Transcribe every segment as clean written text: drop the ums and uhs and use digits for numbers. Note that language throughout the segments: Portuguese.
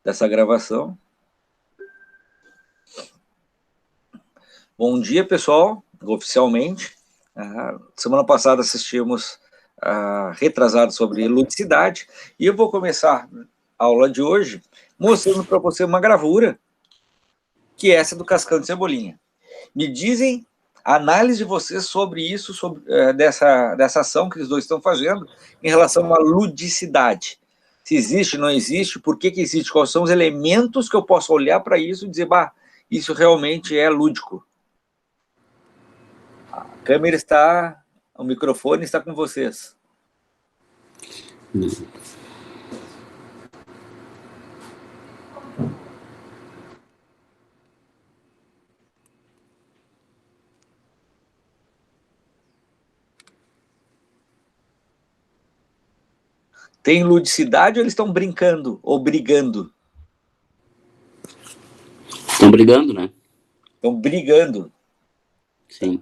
dessa gravação. Bom dia, pessoal, oficialmente. Semana passada assistimos retrasado sobre ludicidade, e eu vou começar a aula de hoje mostrando para você uma gravura, que é essa do Cascão de Cebolinha. Me dizem a análise de vocês sobre isso, sobre dessa ação que os dois estão fazendo em relação à ludicidade. Se existe, não existe, por que existe, quais são os elementos que eu posso olhar para isso e dizer, isso realmente é lúdico. A câmera está, o microfone está com vocês. Tem ludicidade ou eles estão brincando ou brigando? Estão brigando, né? Estão brigando. Sim.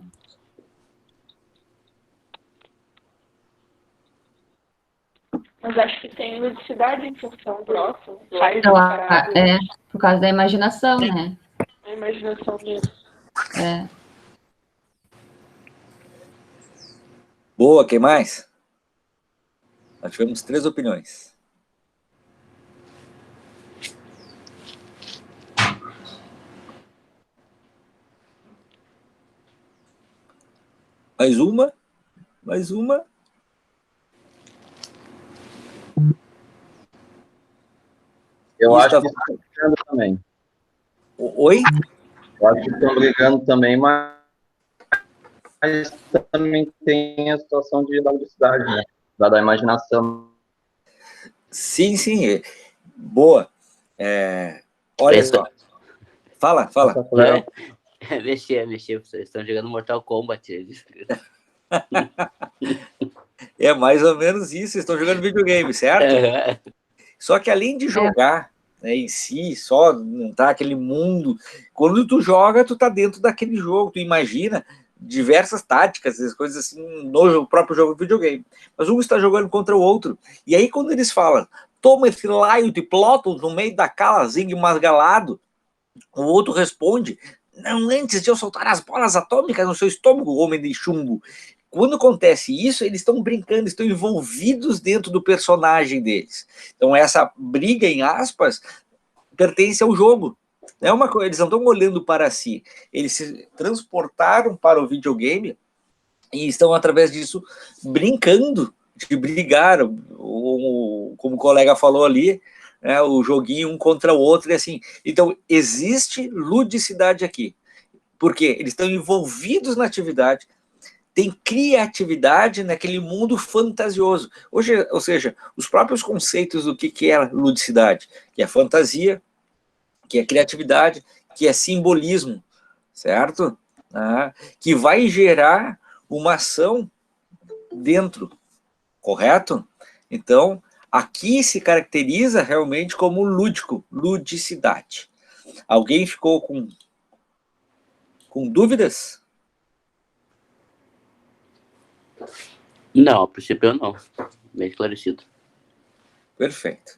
Mas acho que tem ludicidade em função próxima. É, por causa da imaginação, né? A imaginação dele. É. Boa, quem mais? Nós tivemos 3 opiniões. Mais uma? Mais uma? Eu acho que estão brigando também. Oi? Eu acho que estão brigando também, mas também tem a situação de ludicidade, né? Da imaginação. Sim, sim. Boa. Olha só. Fala. Mexer. Vocês estão jogando Mortal Kombat. É mais ou menos isso. Vocês estão jogando videogame, certo? Só que além de jogar, né, em si, só montar aquele mundo, quando tu joga, tu tá dentro daquele jogo, tu imagina diversas táticas, coisas assim, no próprio jogo de videogame. Mas um está jogando contra o outro. E aí, quando eles falam, toma esse laio de Ploton no meio da calazinha masgalado, o outro responde, não, antes de eu soltar as bolas atômicas no seu estômago, homem de chumbo. Quando acontece isso, eles estão brincando, estão envolvidos dentro do personagem deles. Então, essa briga, em aspas, pertence ao jogo. Não é uma coisa, eles não estão olhando para si. Eles se transportaram para o videogame e estão, através disso, brincando de brigar, como o colega falou ali, né, o joguinho um contra o outro, e assim. Então, existe ludicidade aqui, porque eles estão envolvidos na atividade, tem criatividade naquele mundo fantasioso. Hoje, ou seja, os próprios conceitos do que é ludicidade, que é fantasia, que é criatividade, que é simbolismo, certo? Que vai gerar uma ação dentro, correto? Então, aqui se caracteriza realmente como lúdico, ludicidade. Alguém ficou com dúvidas? Não, a princípio não. Bem esclarecido. Perfeito.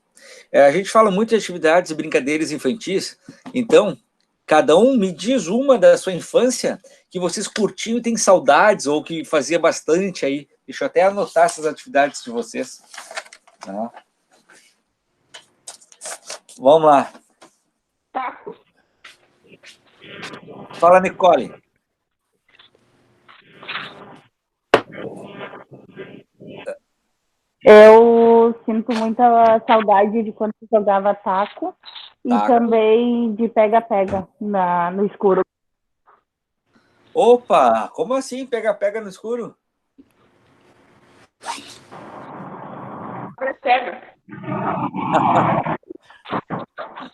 A gente fala muito de atividades e brincadeiras infantis, então, cada um me diz uma da sua infância que vocês curtiam e têm saudades, ou que fazia bastante aí. Deixa eu até anotar essas atividades de vocês. Vamos lá. Taco. Fala, Nicole. Eu sinto muita saudade de quando eu jogava taco e também de pega-pega no escuro. Opa, como assim pega-pega no escuro? Pega.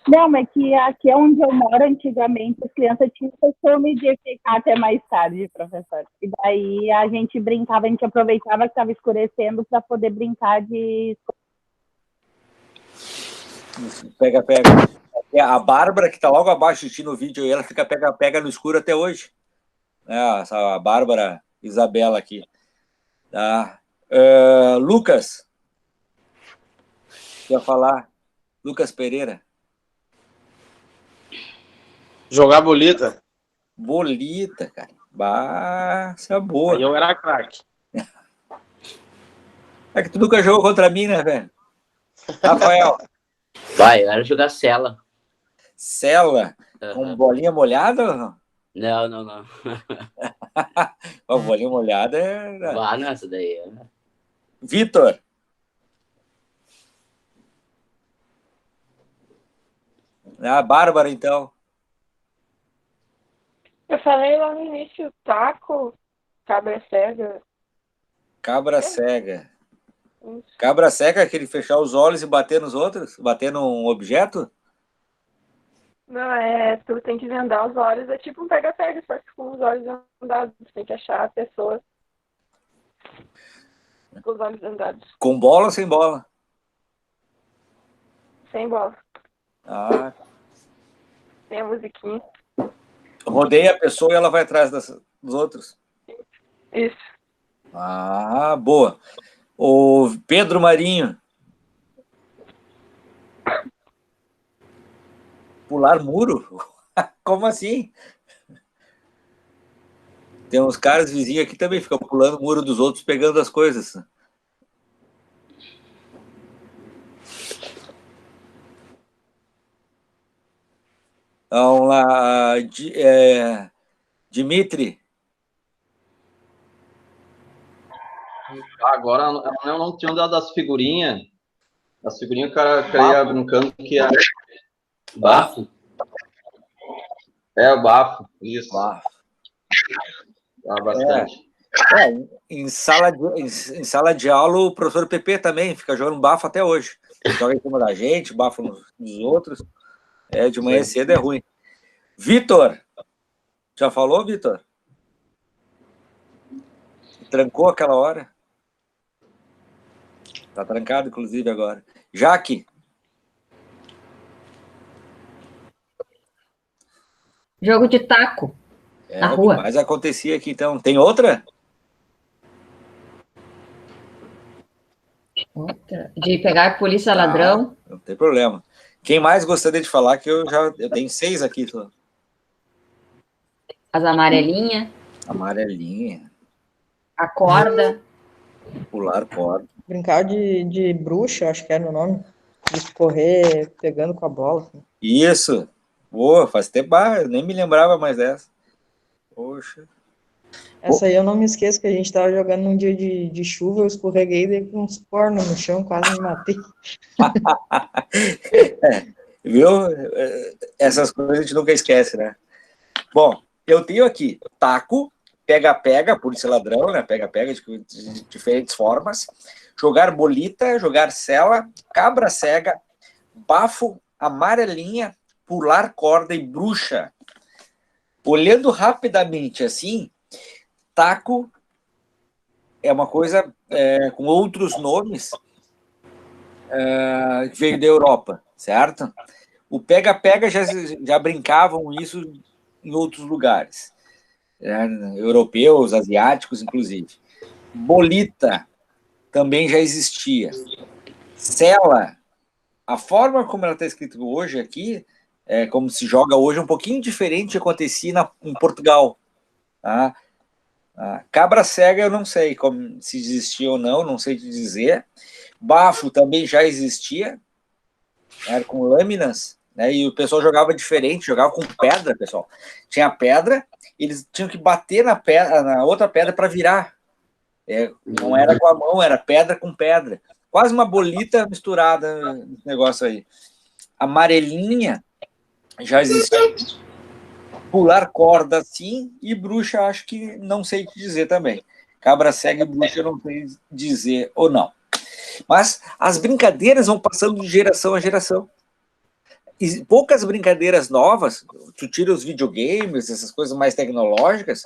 Não, mas que aqui é onde eu moro, antigamente as crianças tinham costume de ficar até mais tarde, professor. E daí a gente brincava, a gente aproveitava que estava escurecendo para poder brincar de... Pega-pega. A Bárbara, que está logo abaixo de ti no vídeo, ela fica pega-pega no escuro até hoje. A Bárbara Isabela aqui. Tá? Lucas, quer falar? Lucas Pereira. Jogar bolita. Bolita, cara. Bah, essa é boa. Aí eu era craque. É que tu nunca jogou contra mim, né, velho? Rafael. Vai, eu era jogar cela. Cela. Com bolinha molhada ou não? Não. A bolinha molhada é... Vá nessa daí. Vitor. Ah, Bárbara, então. Eu falei lá no início, taco, cabra cega. Cabra cega. Cabra cega é aquele fechar os olhos e bater nos outros? Bater num objeto? Não, tu tem que vendar os olhos, é tipo um pega-pega, só que com os olhos vendados. Você tem que achar a pessoa com os olhos vendados. Com bola ou sem bola? Sem bola. Ah. Tem a musiquinha. Rodeia a pessoa e ela vai atrás dos outros? Isso. Ah, boa. O Pedro Marinho. Pular muro? Como assim? Tem uns caras vizinhos aqui também ficam pulando o muro dos outros, pegando as coisas. Vamos lá, Dimitri. Agora eu não tinha dado das figurinhas. As figurinhas o cara ia brincando que era. Bafo? É, o bafo. Isso. Bafo. Bastante. Em sala de aula, o professor PP também fica jogando bafo até hoje. Joga em cima da gente, bafo nos outros. De manhã cedo é ruim. Vitor. Já falou, Vitor? Trancou aquela hora? Tá trancado, inclusive, agora. Jaque. Jogo de taco. Na rua. Mas acontecia aqui, então. Tem outra? Outra. De pegar polícia ladrão. Não tem problema. Quem mais gostaria de falar que eu tenho 6 aqui. Só. As amarelinhas. Amarelinha. A corda. Pular corda. Brincar de bruxa, acho que era o nome. De correr pegando com a bola. Assim. Isso. Boa, faz tempo. Eu nem me lembrava mais dessa. Poxa. Essa aí eu não me esqueço que a gente tava jogando num dia de chuva, eu escorreguei e dei com uns cornos no chão, quase me matei. Viu? Essas coisas a gente nunca esquece, né? Bom, eu tenho aqui taco, pega-pega, polícia ladrão, né? Pega-pega de diferentes formas. Jogar bolita, jogar cela, cabra cega, bafo, amarelinha, pular corda e bruxa. Olhando rapidamente assim, taco é uma coisa com outros nomes que veio da Europa, certo? O pega-pega já brincavam isso em outros lugares, europeus, asiáticos, inclusive. Bolita também já existia. Cela, a forma como ela está escrita hoje aqui, como se joga hoje, é um pouquinho diferente do que acontecia em Portugal. Tá? Cabra cega eu não sei se existia ou não sei te dizer. Bafo também já existia, era com lâminas, né? E o pessoal jogava diferente, jogava com pedra, pessoal. Tinha pedra, eles tinham que bater na outra pedra para virar. Não era com a mão, era pedra com pedra. Quase uma bolita misturada nesse negócio aí. Amarelinha já existia. Pular corda, sim, e bruxa, acho que não sei te dizer também. Cabra cega e bruxa, eu não sei dizer ou não. Mas as brincadeiras vão passando de geração a geração. E poucas brincadeiras novas, tu tira os videogames, essas coisas mais tecnológicas,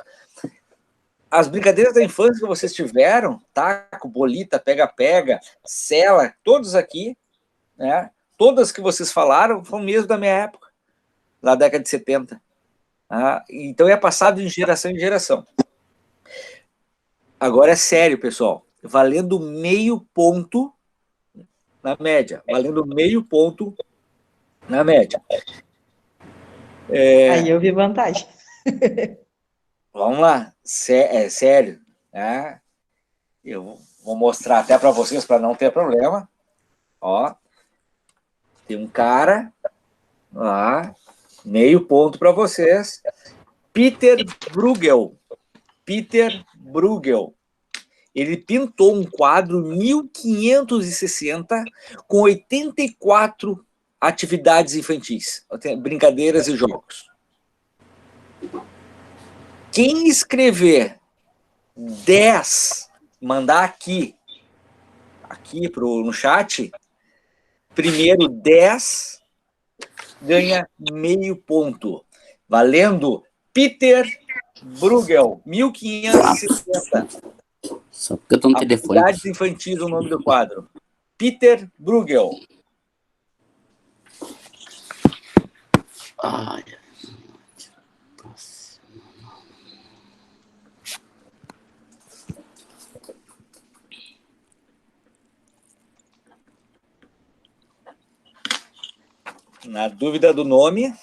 as brincadeiras da infância que vocês tiveram, taco, bolita, pega-pega, cela, todos aqui, né? Todas que vocês falaram foram mesmo da minha época, da década de 70. Então é passado de geração em geração. Agora é sério, pessoal. Valendo meio ponto na média. Valendo meio ponto na média. Aí eu vi vantagem. Vamos lá, sério, né? Eu vou mostrar até para vocês para não ter problema. Ó, tem um cara lá, meio ponto para vocês. Peter Bruegel. Peter Bruegel. Ele pintou um quadro 1560 com 84 atividades infantis, brincadeiras e jogos. Quem escrever 10, mandar aqui no chat, primeiro 10 ganha meio ponto. Valendo Peter Bruegel, 1560. Só porque eu tô no telefone. Atividades infantis, o nome do quadro. Peter Bruegel. Ai. Na dúvida do nome.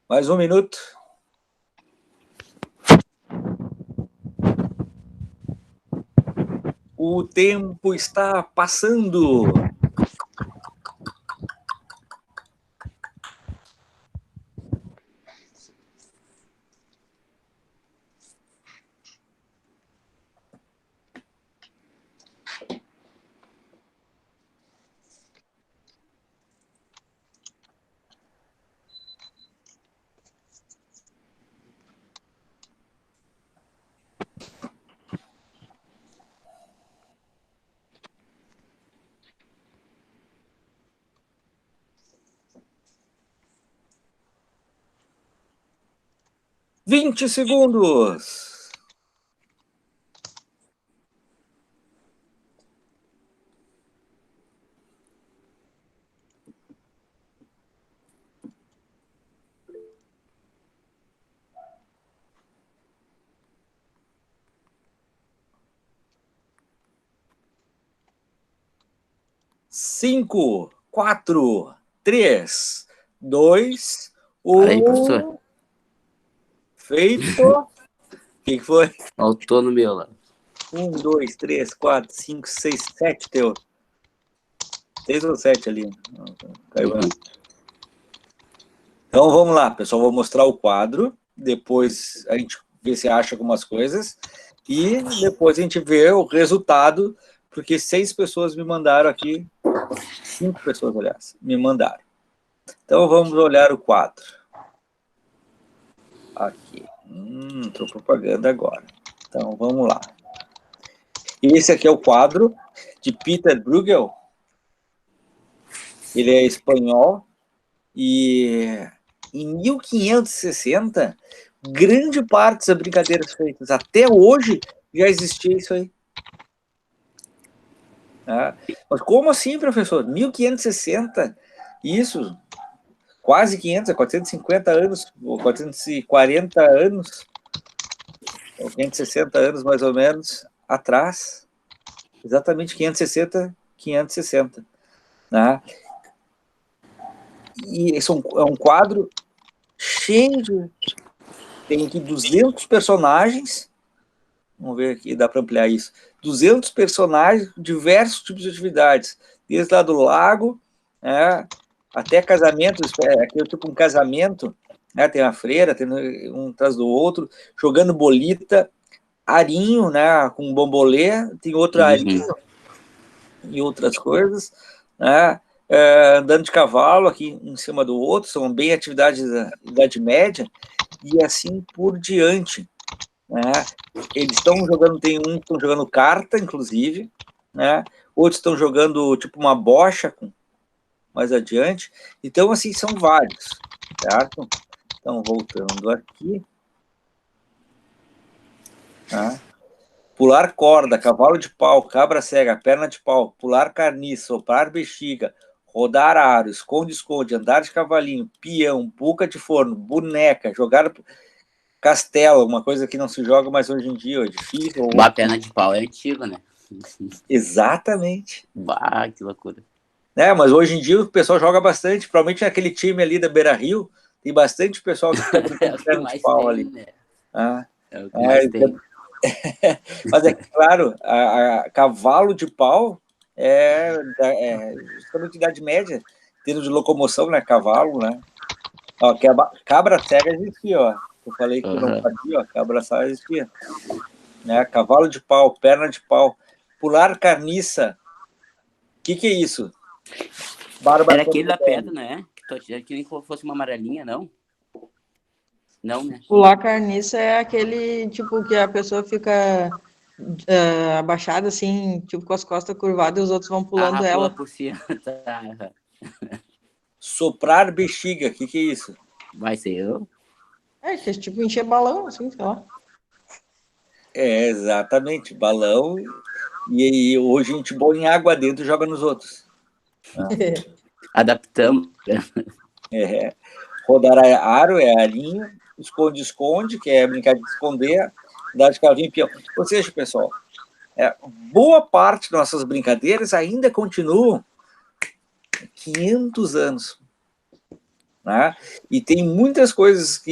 Mais um minuto. O tempo está passando. Vinte segundos. Cinco, 4, 3, 2, 1. Aí, professor. Feito. O que foi? Faltou no meu lá. 1, 2, 3, 4, 5, 6, 7 teu. 6 ou 7 ali. Caiu. Então vamos lá, pessoal. Vou mostrar o quadro. Depois a gente vê se acha algumas coisas. E depois a gente vê o resultado. Porque 6 pessoas me mandaram aqui. 5 pessoas, aliás, me mandaram. Então vamos olhar o quadro. Aqui. Estou propaganda agora. Então vamos lá. Esse aqui é o quadro de Peter Bruegel. Ele é espanhol. E em 1560, grande parte das brincadeiras feitas até hoje já existia isso aí. Mas como assim, professor? 1560? Isso, quase 500, 450 anos, ou 440 anos, ou 560 anos mais ou menos atrás. Exatamente 560. Né? E esse é um quadro cheio de... Tem aqui 200 personagens, Vamos ver aqui, dá para ampliar isso. 200 personagens, diversos tipos de atividades, desde lá do lago, né, até casamento, aqui é tipo um casamento, né, tem uma freira, tem um atrás do outro, jogando bolita, arinho, né, com bombolê, tem outro arinho e outras coisas, né, andando de cavalo aqui em cima do outro, são bem atividades da Idade Média, e assim por diante. Né? Eles estão jogando, tem um que estão jogando carta, inclusive, né? Outros estão jogando tipo uma bocha mais adiante. Então, assim, são vários, certo? Então, voltando aqui. Tá? Pular corda, cavalo de pau, cabra cega, perna de pau, pular carniça, soprar bexiga, rodar aro, esconde-esconde, andar de cavalinho, peão, buca de forno, boneca, jogar castelo, uma coisa que não se joga mais hoje em dia, é difícil. Uma perna de pau é antigo, né? Exatamente. Bah, que loucura. Mas hoje em dia o pessoal joga bastante, provavelmente naquele time ali da Beira-Rio, tem bastante pessoal que fica brincando perna de pau ali. Né? É o que mais tem. Mas é claro, a cavalo de pau é justamente Idade Média, em termos de locomoção, né? Cavalo, né? Ó, cabra cega existia, ó. Eu falei que não fazia, ó, cabra cega existia. Né? Cavalo de pau, perna de pau, pular carniça. O que é isso? Era aquele da pedra, né? Que nem fosse uma amarelinha, não? Não, né? Pular carniça é aquele, tipo, que a pessoa fica abaixada, assim, tipo, com as costas curvadas e os outros vão pulando ela. Pula por cima. Tá. Soprar bexiga, o que é isso? Vai ser eu? Que é tipo encher balão, assim, sei lá. Exatamente, balão. E hoje a gente põe em água dentro e joga nos outros. Adaptamos. Rodar aro é arinho, esconde-esconde, que é brincar de esconder, dar de cavalinho e peão. Ou seja, pessoal, boa parte das nossas brincadeiras ainda continuam 500 anos. Né? E tem muitas coisas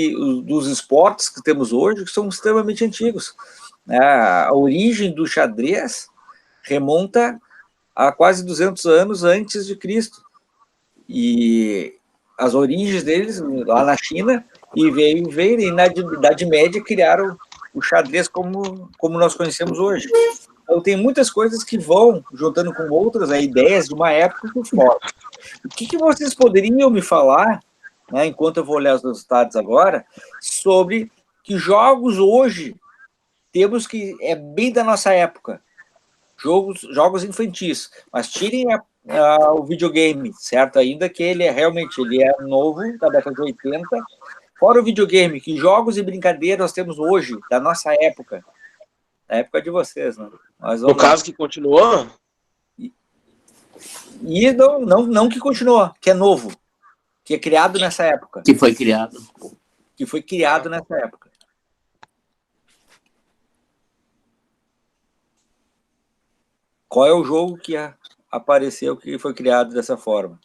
dos esportes que temos hoje que são extremamente antigos. A origem do xadrez remonta a quase 200 anos antes de Cristo. E as origens deles lá na China, e veio na Idade Média criaram o xadrez como nós conhecemos hoje. Então tem muitas coisas que vão juntando com outras, ideias de uma época por fora. O que vocês poderiam me falar, né, enquanto eu vou olhar os resultados agora, sobre que jogos hoje temos que é bem da nossa época, jogos infantis, mas tirem o videogame, certo? Ainda que ele realmente é novo, da década de 80, fora o videogame, que jogos e brincadeiras nós temos hoje, da nossa época, da época de vocês, né? No caso que continuou? E não que continuou, que é novo, que é criado nessa época. Que foi criado. Que foi criado nessa época. Qual é o jogo que apareceu, que foi criado dessa forma?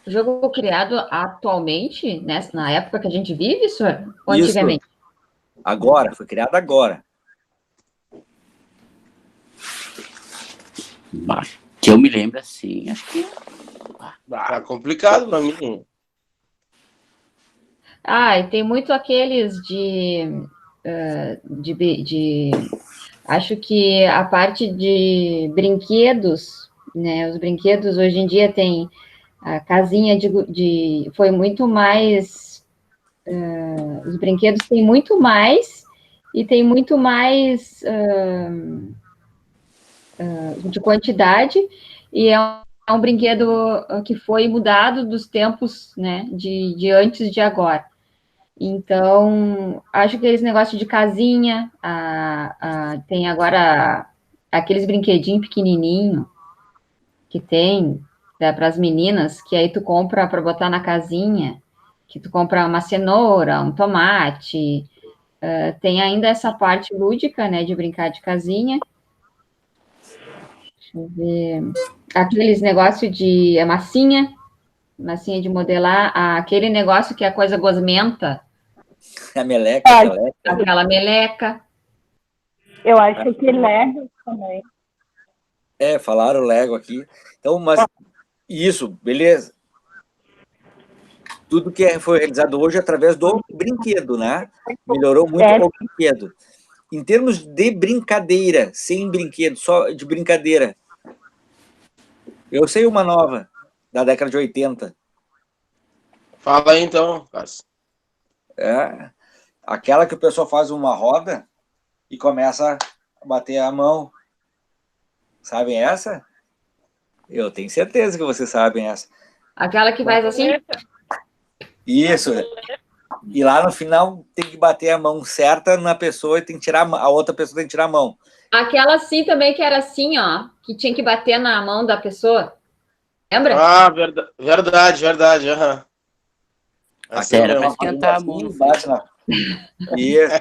O jogo criado atualmente, na época que a gente vive, senhor? Ou antigamente? Agora, foi criado agora. Que eu me lembro assim, acho que... Tá complicado pra mim. E tem muito aqueles acho que a parte de brinquedos, né? Os brinquedos hoje em dia tem a casinha foi muito mais, os brinquedos têm muito mais e tem muito mais de quantidade, e é um brinquedo que foi mudado dos tempos, né, de antes de agora. Então, acho que aqueles negócios de casinha, tem agora aqueles brinquedinhos pequenininhos que tem para as meninas, que aí tu compra para botar na casinha, que tu compra uma cenoura, um tomate, tem ainda essa parte lúdica, né, de brincar de casinha. Deixa eu ver. Aqueles negócios de massinha de modelar, aquele negócio que é a coisa gosmenta, A meleca, aquela meleca. Eu acho que Lego também. Falaram Lego aqui. Então, mas isso, beleza. Tudo que foi realizado hoje através do brinquedo, né? Melhorou muito o brinquedo. Em termos de brincadeira, sem brinquedo, só de brincadeira, eu sei uma nova, da década de 80. Fala aí, então, Cássio. Aquela que o pessoal faz uma roda e começa a bater a mão. Sabem essa? Eu tenho certeza que vocês sabem essa. Aquela que faz assim? Isso. E lá no final tem que bater a mão certa na pessoa e tem que tirar a outra pessoa tem que tirar a mão. Aquela assim também que era assim, ó, que tinha que bater na mão da pessoa. Lembra? Ah, verdade. Aham. Era pra esquentar a mão. Isso.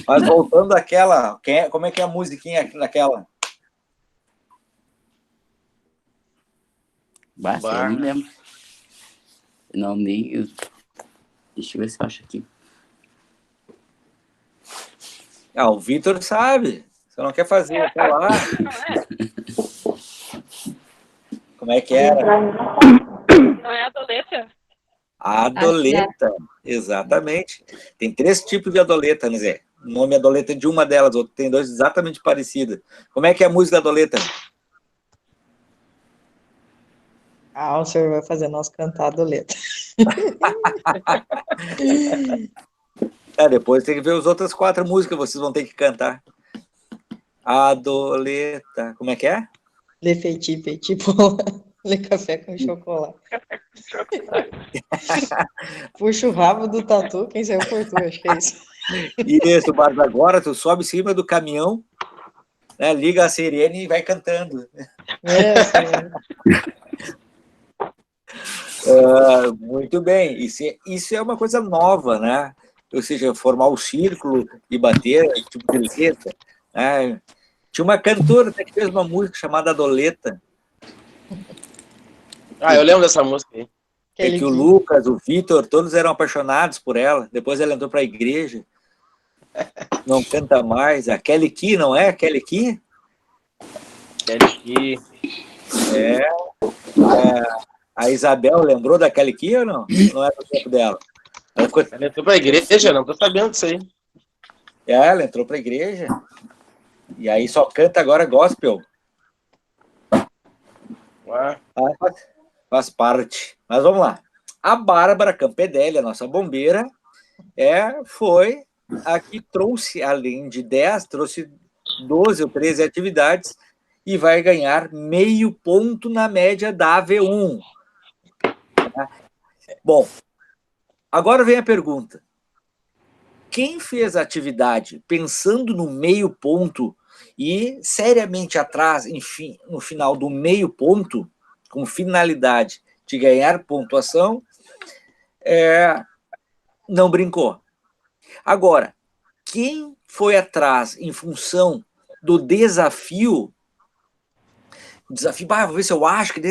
Mas voltando àquela, como é que é a musiquinha naquela? Eu nem lembro. Não, nem... Deixa eu ver se eu acho aqui. O Vitor sabe. Você não quer fazer, tá lá. Como é que era? Não é adoleta? A adoleta, exatamente. Tem 3 tipos de adoleta, né, Zé? O nome adoleta é de uma delas, outro tem 2 exatamente parecidas. Como é que é a música adoleta? O senhor vai fazer nós cantar adoleta. Depois tem que ver as outras 4 músicas, vocês vão ter que cantar. Adoleta, como é que é? Le petit, petit pola. Le café com chocolate. Puxa o rabo do tatu, quem saiu por tu, acho que é isso. Isso, mas agora tu sobe em cima do caminhão, né, liga a sirene e vai cantando. Muito bem, isso é uma coisa nova, né? Ou seja, formar o círculo e bater, tipo de letra. Né? Tinha uma cantora até que fez uma música chamada Adoleta. Eu lembro dessa música aí. Que o Lucas, o Vitor, todos eram apaixonados por ela. Depois ela entrou para a igreja. Não canta mais. A Kelly Key, não é? A Kelly Key? Kelly Key. A Isabel lembrou da Kelly Key ou não? Não é do tempo dela. Ela entrou para a igreja? Não tô sabendo disso aí. Ela entrou para a igreja. E aí só canta agora gospel. Faz parte. Mas vamos lá. A Bárbara Campedelli, a nossa bombeira, foi a que trouxe, além de 10, trouxe 12 ou 13 atividades e vai ganhar meio ponto na média da AV1. Bom, agora vem a pergunta. Quem fez a atividade pensando no meio ponto e seriamente atrás, enfim, no final do meio ponto, com finalidade de ganhar pontuação, não brincou. Agora, quem foi atrás em função do desafio, vou ver se eu acho que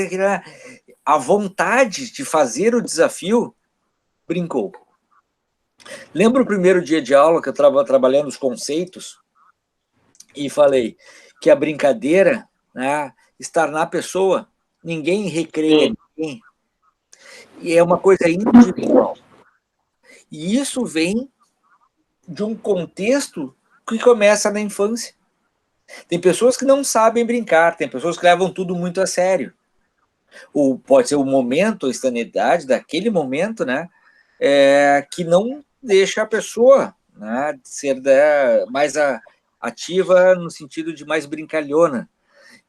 a vontade de fazer o desafio, brincou. Lembra o primeiro dia de aula que eu estava trabalhando os conceitos e falei que a brincadeira, né, está na pessoa, ninguém recreia ninguém. E é uma coisa individual. E isso vem de um contexto que começa na infância. Tem pessoas que não sabem brincar, tem pessoas que levam tudo muito a sério. Ou pode ser o momento, a instantaneidade daquele momento, né, que não deixa a pessoa, né, ser mais ativa no sentido de mais brincalhona.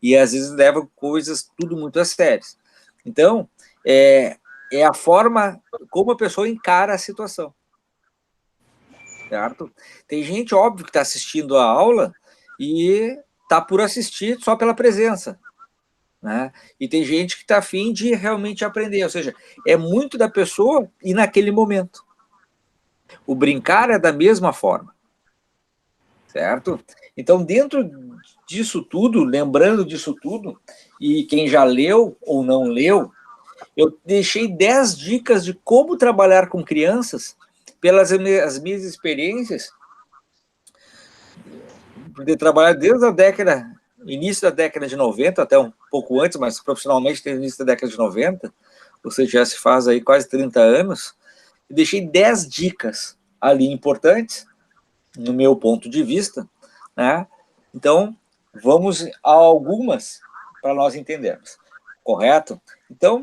E às vezes leva coisas tudo muito a sério. Então, é a forma como a pessoa encara a situação. Certo? Tem gente, óbvio, que está assistindo a aula e está por assistir só pela presença. Né? E tem gente que está afim de realmente aprender. Ou seja, é muito da pessoa e naquele momento. O brincar é da mesma forma. Certo? Então, dentro disso tudo, lembrando disso tudo, e quem já leu ou não leu, eu deixei 10 dicas de como trabalhar com crianças pelas as minhas experiências, de trabalhar desde a início da década de 90, até um pouco antes, mas profissionalmente desde o início da década de 90, ou seja, já se faz aí quase 30 anos, e deixei 10 dicas ali importantes, no meu ponto de vista, né? Então, vamos a algumas para nós entendermos, correto? Então,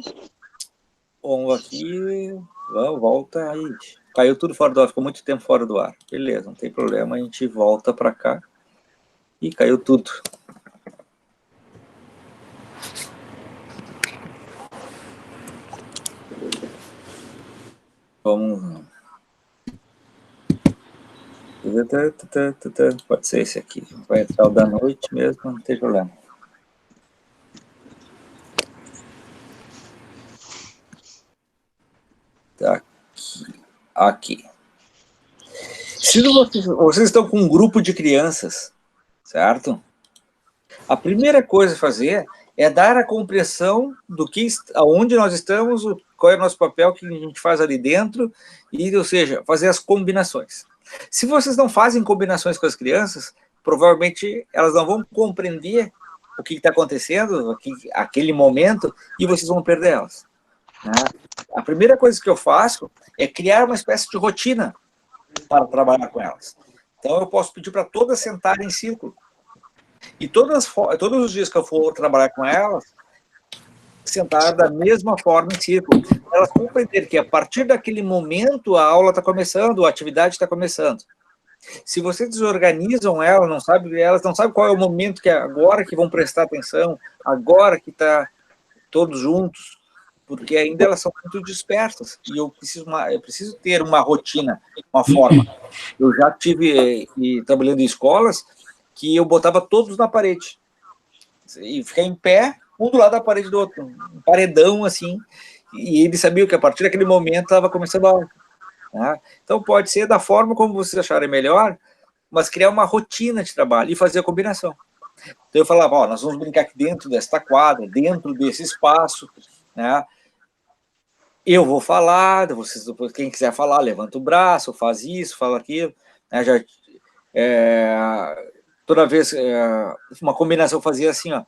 vamos aqui, vamos, volta aí. Caiu tudo fora do ar, ficou muito tempo fora do ar. Beleza, não tem problema, a gente volta para cá. E caiu tudo. Vamos... Pode ser esse aqui. Vai entrar o da noite mesmo, não tem problema. Tá aqui. Se vocês estão com um grupo de crianças, certo? A primeira coisa a fazer é dar a compreensão do que, aonde nós estamos, qual é o nosso papel, o que a gente faz ali dentro, e, ou seja, fazer as combinações. Se vocês não fazem combinações com as crianças, provavelmente elas não vão compreender o que está acontecendo, aquele momento, e vocês vão perder elas, né? A primeira coisa que eu faço é criar uma espécie de rotina para trabalhar com elas. Então, eu posso pedir para todas sentarem em círculo. E todos os dias que eu for trabalhar com elas, sentar da mesma forma em círculo. Elas compreenderem que a partir daquele momento a aula está começando, a atividade está começando. Se vocês desorganizam elas não sabem qual é o momento que é agora que vão prestar atenção, agora que está todos juntos, porque ainda elas são muito dispersas, e eu preciso ter uma rotina, uma forma. Eu já tive, trabalhando em escolas, que eu botava todos na parede, e ficar em pé, um do lado da parede do outro, um paredão assim, e eles sabiam que a partir daquele momento estava começando a aula, né? Então pode ser da forma como vocês acharem melhor, mas criar uma rotina de trabalho e fazer a combinação. Então eu falava, ó, nós vamos brincar aqui dentro desta quadra, dentro desse espaço, né? Eu vou falar, vocês, quem quiser falar, levanta o braço, faz isso, fala aquilo, né? Toda vez, uma combinação fazia assim, ó,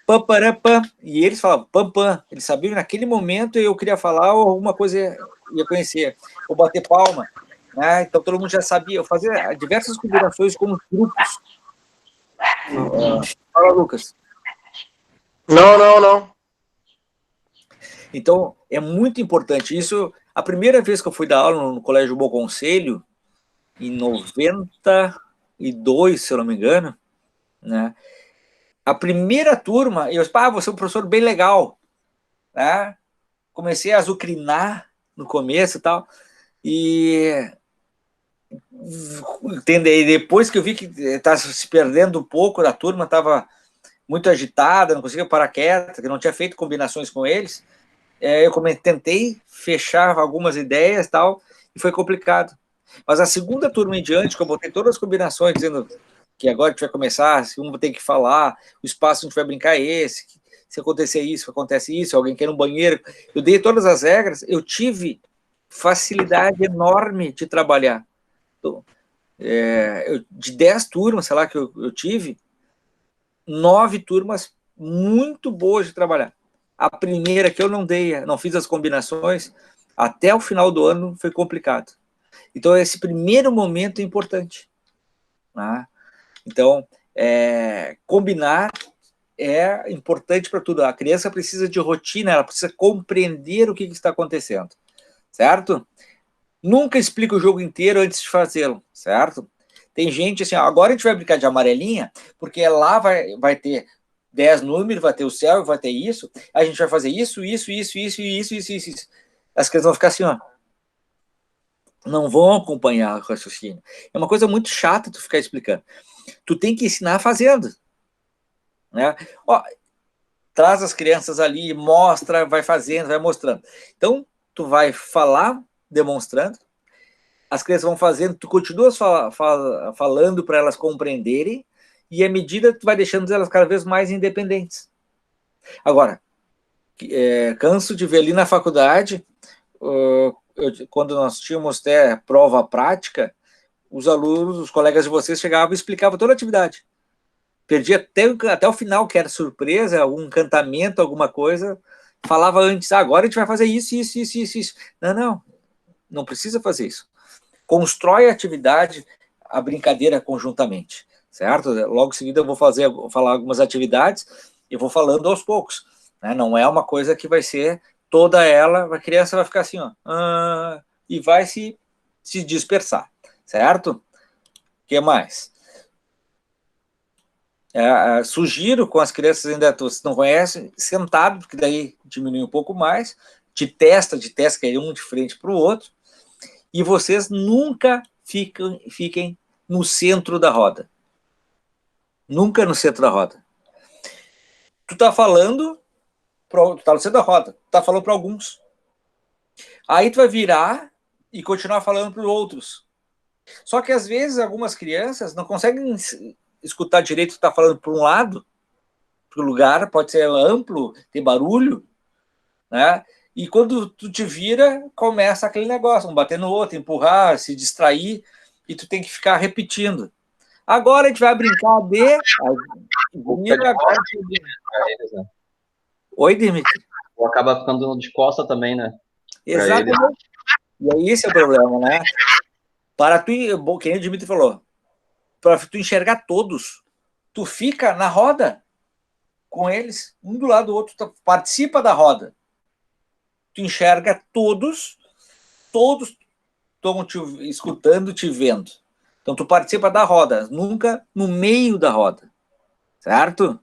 pam, pam, e eles falavam pam, pam, eles sabiam que naquele momento eu queria falar ou alguma coisa ia conhecer, ou bater palma, né? Então todo mundo já sabia, eu fazia diversas combinações com grupos. Fala, Lucas. Não. Então, é muito importante isso. A primeira vez que eu fui dar aula no Colégio Bom Conselho, em 92, se eu não me engano, né? A primeira turma, eu disse, você é um professor bem legal, né? Comecei a azucrinar no começo e tal, e depois que eu vi que estava se perdendo um pouco, a turma estava muito agitada, não conseguia parar quieta, que não tinha feito combinações com eles, eu tentei fechar algumas ideias e tal, e foi complicado. Mas a segunda turma em diante, que eu botei todas as combinações, dizendo que agora a gente vai começar, se um tem que falar, o espaço que a gente vai brincar é esse, se acontecer isso, acontece isso, alguém quer ir no banheiro, eu dei todas as regras, eu tive facilidade enorme de trabalhar. Então, de 10 turmas, sei lá, que eu tive, 9 turmas muito boas de trabalhar. A primeira que eu não fiz as combinações, até o final do ano foi complicado. Então, esse primeiro momento é importante, né? Então, combinar é importante para tudo. A criança precisa de rotina, ela precisa compreender o que está acontecendo, certo? Nunca explica o jogo inteiro antes de fazê-lo, certo? Tem gente assim, agora a gente vai brincar de amarelinha, porque lá vai ter 10 números, vai ter o céu, vai ter isso, a gente vai fazer isso. As crianças vão ficar assim, ó, não vão acompanhar o raciocínio. É uma coisa muito chata tu ficar explicando. Tu tem que ensinar fazendo, né? Ó, traz as crianças ali, mostra, vai fazendo, vai mostrando. Então, tu vai falar, demonstrando, as crianças vão fazendo, tu continuas falando para elas compreenderem, e à medida tu vai deixando elas cada vez mais independentes. Agora, canso de ver ali na faculdade, quando nós tínhamos até prova prática, os alunos, os colegas de vocês chegavam e explicavam toda a atividade. Perdia até o final, que era surpresa, algum encantamento, alguma coisa, falava antes, agora a gente vai fazer isso, isso, isso, isso, isso. Não precisa fazer isso. Constrói a atividade, a brincadeira conjuntamente, certo? Logo em seguida eu vou falar algumas atividades e vou falando aos poucos, né? Não é uma coisa que vai ser toda ela, a criança vai ficar assim, ó, e vai se dispersar, certo? O que mais? Sugiro com as crianças ainda vocês não conhecem, sentado, porque daí diminui um pouco mais, de testa, que é um de frente para o outro, e vocês nunca fiquem no centro da roda. Nunca no centro da roda. Tu tá falando, tu tá no centro da roda, tu tá falando para alguns. Aí tu vai virar e continuar falando para os outros. Só que às vezes algumas crianças não conseguem escutar direito, tu tá falando para um lado, porque o lugar pode ser amplo, tem barulho, né? E quando tu te vira, começa aquele negócio, um bater no outro, empurrar, se distrair, e tu tem que ficar repetindo. Agora a gente vai brincar de... Oi, Dimitri. Ou acaba ficando de costa também, né? Exatamente. E aí esse é o problema, né? Para tu, que nem o Dimitri falou, para tu enxergar todos, tu fica na roda com eles, um do lado do outro, tu participa da roda. Tu enxerga todos estão te escutando, te vendo. Então tu participa da roda, nunca no meio da roda, certo?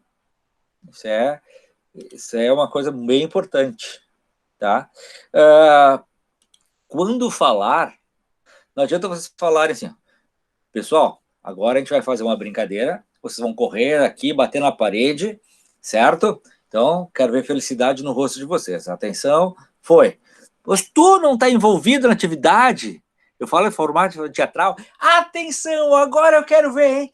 Isso é uma coisa bem importante, tá? Quando falar, não adianta vocês falarem assim, pessoal, agora a gente vai fazer uma brincadeira, vocês vão correr aqui, bater na parede, certo? Então, quero ver felicidade no rosto de vocês. Atenção, foi. Mas tu não está envolvido na atividade, eu falo em formato teatral, atenção, agora eu quero ver, hein?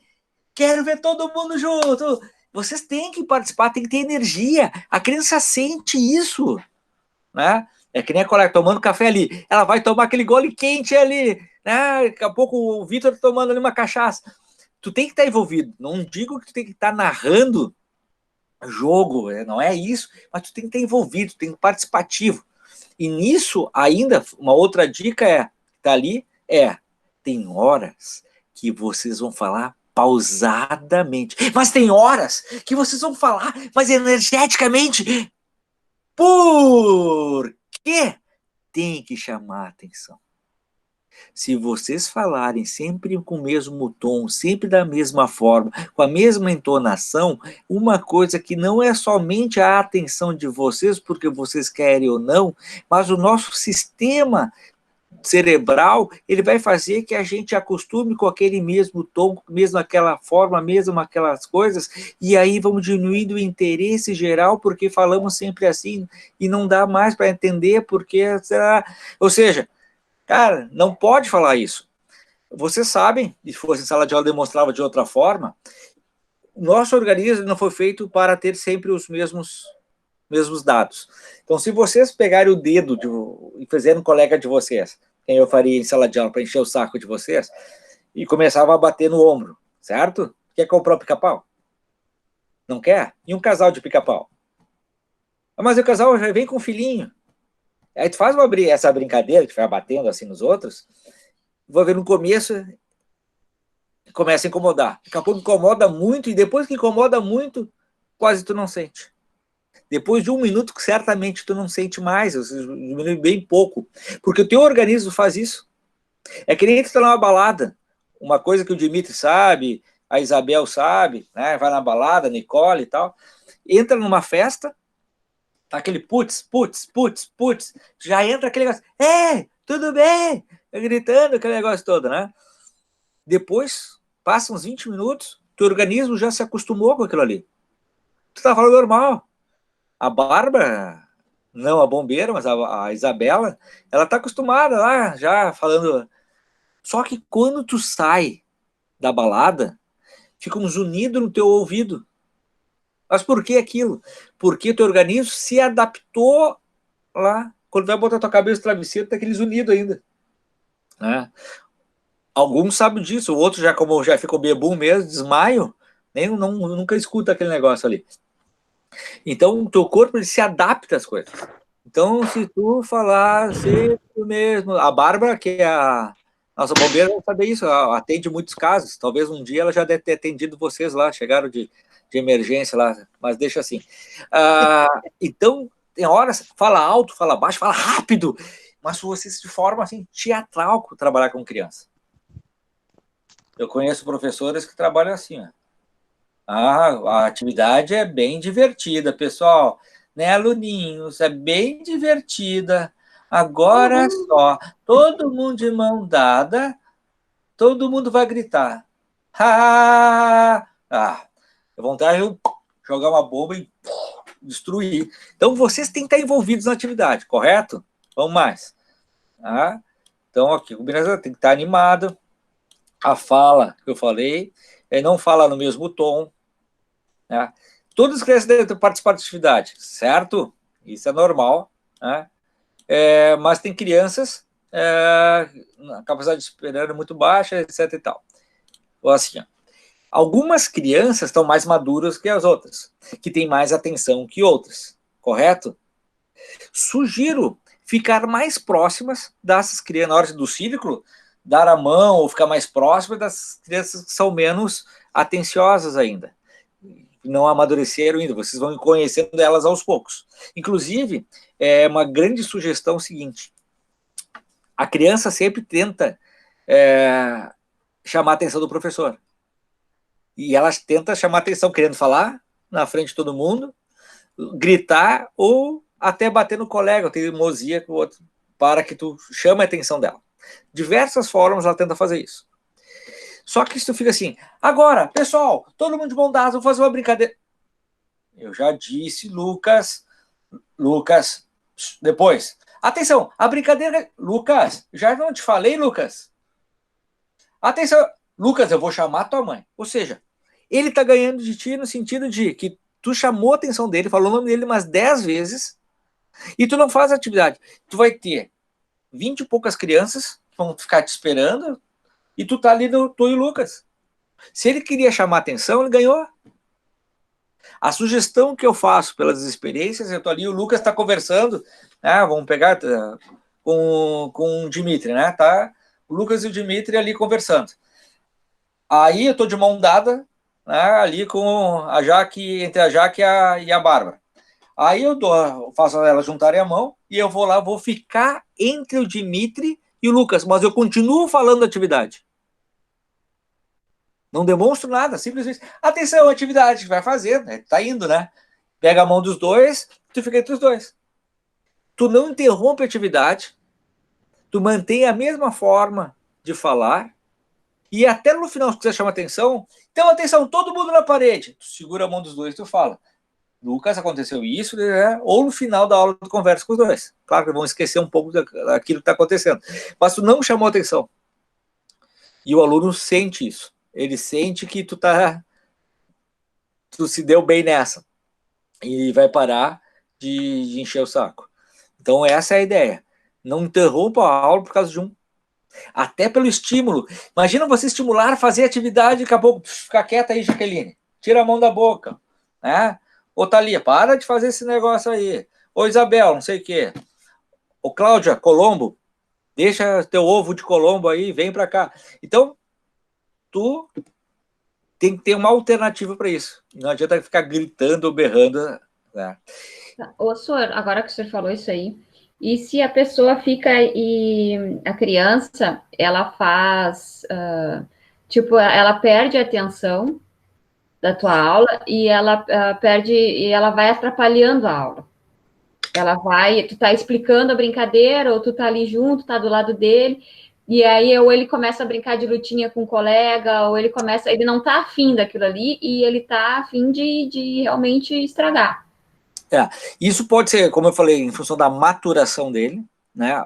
Quero ver todo mundo junto. Vocês têm que participar, tem que ter energia. A criança sente isso, né? É que nem a colega tomando café ali. Ela vai tomar aquele gole quente ali, né? Daqui a pouco o Vitor tomando ali uma cachaça. Tu tem que estar envolvido. Não digo que tu tem que estar narrando jogo, não é isso, mas tu tem que estar envolvido, tu tem que estar participativo. E nisso, ainda, uma outra dica que tá ali, tem horas que vocês vão falar pausadamente, mas tem horas que vocês vão falar mais energeticamente. Por quê? Tem que chamar a atenção. Se vocês falarem sempre com o mesmo tom, sempre da mesma forma, com a mesma entonação, uma coisa que não é somente a atenção de vocês, porque vocês querem ou não, mas o nosso sistema cerebral, ele vai fazer que a gente acostume com aquele mesmo tom, mesmo aquela forma, mesmo aquelas coisas, e aí vamos diminuindo o interesse geral, porque falamos sempre assim, e não dá mais para entender, porque... Ou seja, cara, não pode falar isso. Vocês sabem, e se fosse em sala de aula demonstrava de outra forma, nosso organismo não foi feito para ter sempre os mesmos dados. Então, se vocês pegarem o dedo e fizerem um colega de vocês, quem eu faria em sala de aula para encher o saco de vocês, e começava a bater no ombro, certo? Quer comprar o pica-pau? Não quer? E um casal de pica-pau? Mas o casal já vem com um filhinho. Aí tu faz essa brincadeira, que vai batendo assim nos outros, vou ver no começo, começa a incomodar. Daqui a pouco incomoda muito, e depois que incomoda muito, quase tu não sente. Depois de 1 minuto, certamente tu não sente mais, você diminui bem pouco, porque o teu organismo faz isso. É que nem tu tá numa balada, uma coisa que o Dimitri sabe, a Isabel sabe, né? Vai na balada, a Nicole e tal, entra numa festa, tá aquele putz, já entra aquele negócio, tudo bem, gritando aquele negócio todo, né? Depois, passa uns 20 minutos, teu organismo já se acostumou com aquilo ali. Tu tá falando normal. A Bárbara, não a bombeira, mas a Isabela, ela tá acostumada lá, já falando. Só que quando tu sai da balada, fica um zunido no teu ouvido. Mas por que aquilo? Porque teu organismo se adaptou lá quando vai botar tua cabeça no travesseiro, tá aqueles unidos ainda. Né? Alguns sabem disso, o outro já, como já ficou bebum mesmo, desmaio, nunca escuta aquele negócio ali. Então, o teu corpo ele se adapta às coisas. Então, se tu falar sempre mesmo, a Bárbara, que é a nossa bombeira, vai saber isso, ela atende muitos casos, talvez um dia ela já deve ter atendido vocês lá, chegaram de emergência lá, mas deixa assim. Então, tem horas, fala alto, fala baixo, fala rápido, mas você se forma assim, teatral trabalhar com criança. Eu conheço professores que trabalham assim, ó. A atividade é bem divertida, pessoal, né, aluninhos? É bem divertida. Agora só, todo mundo de mão dada, todo mundo vai gritar. Vontade de jogar uma bomba e destruir. Então, vocês têm que estar envolvidos na atividade, correto? Vamos mais. Então, aqui, o Beleza tem que estar animado. A fala que eu falei, não fala no mesmo tom. Né? Todas as crianças devem participar da atividade, certo? Isso é normal. Né? Mas tem crianças a capacidade de esperar é muito baixa, etc. e tal. Ou assim, ó. Algumas crianças estão mais maduras que as outras, que têm mais atenção que outras, correto? Sugiro ficar mais próximas dessas crianças, na hora do círculo, dar a mão ou ficar mais próxima das crianças que são menos atenciosas ainda. Não amadureceram ainda, vocês vão conhecendo elas aos poucos. Inclusive, é uma grande sugestão o seguinte, a criança sempre tenta chamar a atenção do professor. E ela tenta chamar a atenção, querendo falar na frente de todo mundo, gritar ou até bater no colega, ou teimosia com o outro, para que tu chame a atenção dela. Diversas formas ela tenta fazer isso. Só que isso fica assim, agora, pessoal, todo mundo de mão dada, vou fazer uma brincadeira. Eu já disse, Lucas, depois. Atenção, a brincadeira... Lucas, já não te falei, Lucas? Atenção, Lucas, eu vou chamar tua mãe. Ou seja, ele tá ganhando de ti no sentido de que tu chamou a atenção dele, falou o nome dele umas 10 vezes, e tu não faz a atividade. Tu vai ter 20 e poucas crianças que vão ficar te esperando, e tu tá ali, tu e o Lucas. Se ele queria chamar a atenção, ele ganhou. A sugestão que eu faço pelas experiências, eu tô ali, o Lucas tá conversando, né, vamos pegar com o Dimitri, né, tá? O Lucas e o Dimitri ali conversando. Aí eu tô de mão dada, né, ali com a Jaque, entre a Jaque e a Bárbara. Aí eu faço elas juntarem a mão e eu vou lá, vou ficar entre o Dimitri e o Lucas, mas eu continuo falando da atividade. Não demonstro nada, simplesmente, atenção, atividade que vai fazer, né? Tá indo, né? Pega a mão dos dois, tu fica entre os dois. Tu não interrompe a atividade, tu mantém a mesma forma de falar, e até no final, se quiser chamar atenção, então, atenção, todo mundo na parede. Tu segura a mão dos dois e tu fala, Lucas, aconteceu isso, né? Ou no final da aula tu conversa com os dois. Claro que vão esquecer um pouco daquilo que está acontecendo. Mas tu não chamou atenção. E o aluno sente isso. Ele sente que tu se deu bem nessa. E vai parar de encher o saco. Então essa é a ideia. Não interrompa a aula por causa de um. Até pelo estímulo. Imagina você estimular, fazer atividade, daqui a pouco, ficar quieta aí, Jaqueline. Tira a mão da boca. Né? Ô, Thalia, para de fazer esse negócio aí. Ô, Isabel, não sei o quê. Ô, Cláudia, Colombo, deixa teu ovo de Colombo aí, vem para cá. Então, tu tem que ter uma alternativa para isso. Não adianta ficar gritando ou berrando. Né? Ô, senhor, agora que o senhor falou isso aí, e se a pessoa fica e a criança, ela faz, ela perde a atenção da tua aula e ela perde, e ela vai atrapalhando a aula. Tu tá explicando a brincadeira, ou tu tá ali junto, tá do lado dele, e aí ou ele começa a brincar de lutinha com o colega, ou ele não tá afim daquilo ali, e ele tá afim de realmente estragar. Isso pode ser, como eu falei, em função da maturação dele, né?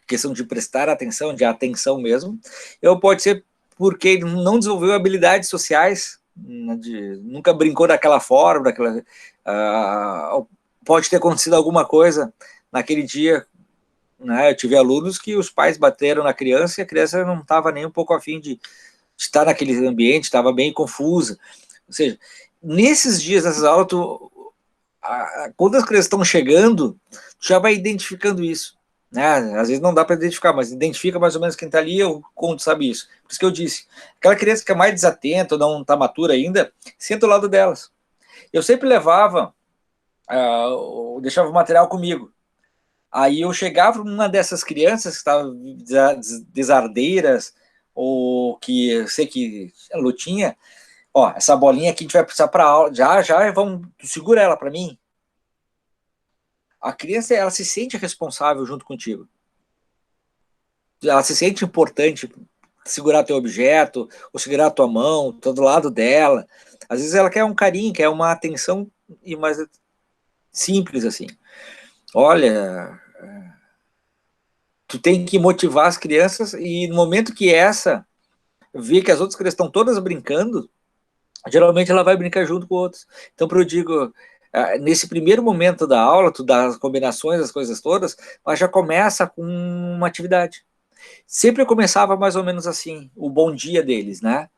Questão de prestar atenção, de atenção mesmo, ou pode ser porque ele não desenvolveu habilidades sociais, nunca brincou daquela forma, pode ter acontecido alguma coisa naquele dia, né, eu tive alunos que os pais bateram na criança e a criança não estava nem um pouco afim de estar naquele ambiente, estava bem confusa. Ou seja, nesses dias, nessas aulas, quando as crianças estão chegando, tu já vai identificando isso. Né? Às vezes não dá para identificar, mas identifica mais ou menos quem está ali, como tu sabe isso. Por isso que eu disse, aquela criança que é mais desatenta, ou não está matura ainda, senta ao lado delas. Eu sempre levava, deixava o material comigo. Aí eu chegava numa dessas crianças que estavam desardeiras, ou que eu sei que é lutinha, ó, essa bolinha aqui a gente vai precisar para aula, já, vamos, segura ela para mim. A criança, ela se sente responsável junto contigo. Ela se sente importante segurar teu objeto, ou segurar tua mão, todo lado dela. Às vezes ela quer um carinho, quer uma atenção mais simples assim. Olha, tu tem que motivar as crianças e no momento que vê que as outras crianças estão todas brincando, geralmente ela vai brincar junto com outros. Então, eu digo, nesse primeiro momento da aula, tu dá as combinações, as coisas todas, mas já começa com uma atividade. Sempre eu começava mais ou menos assim, o bom dia deles, né?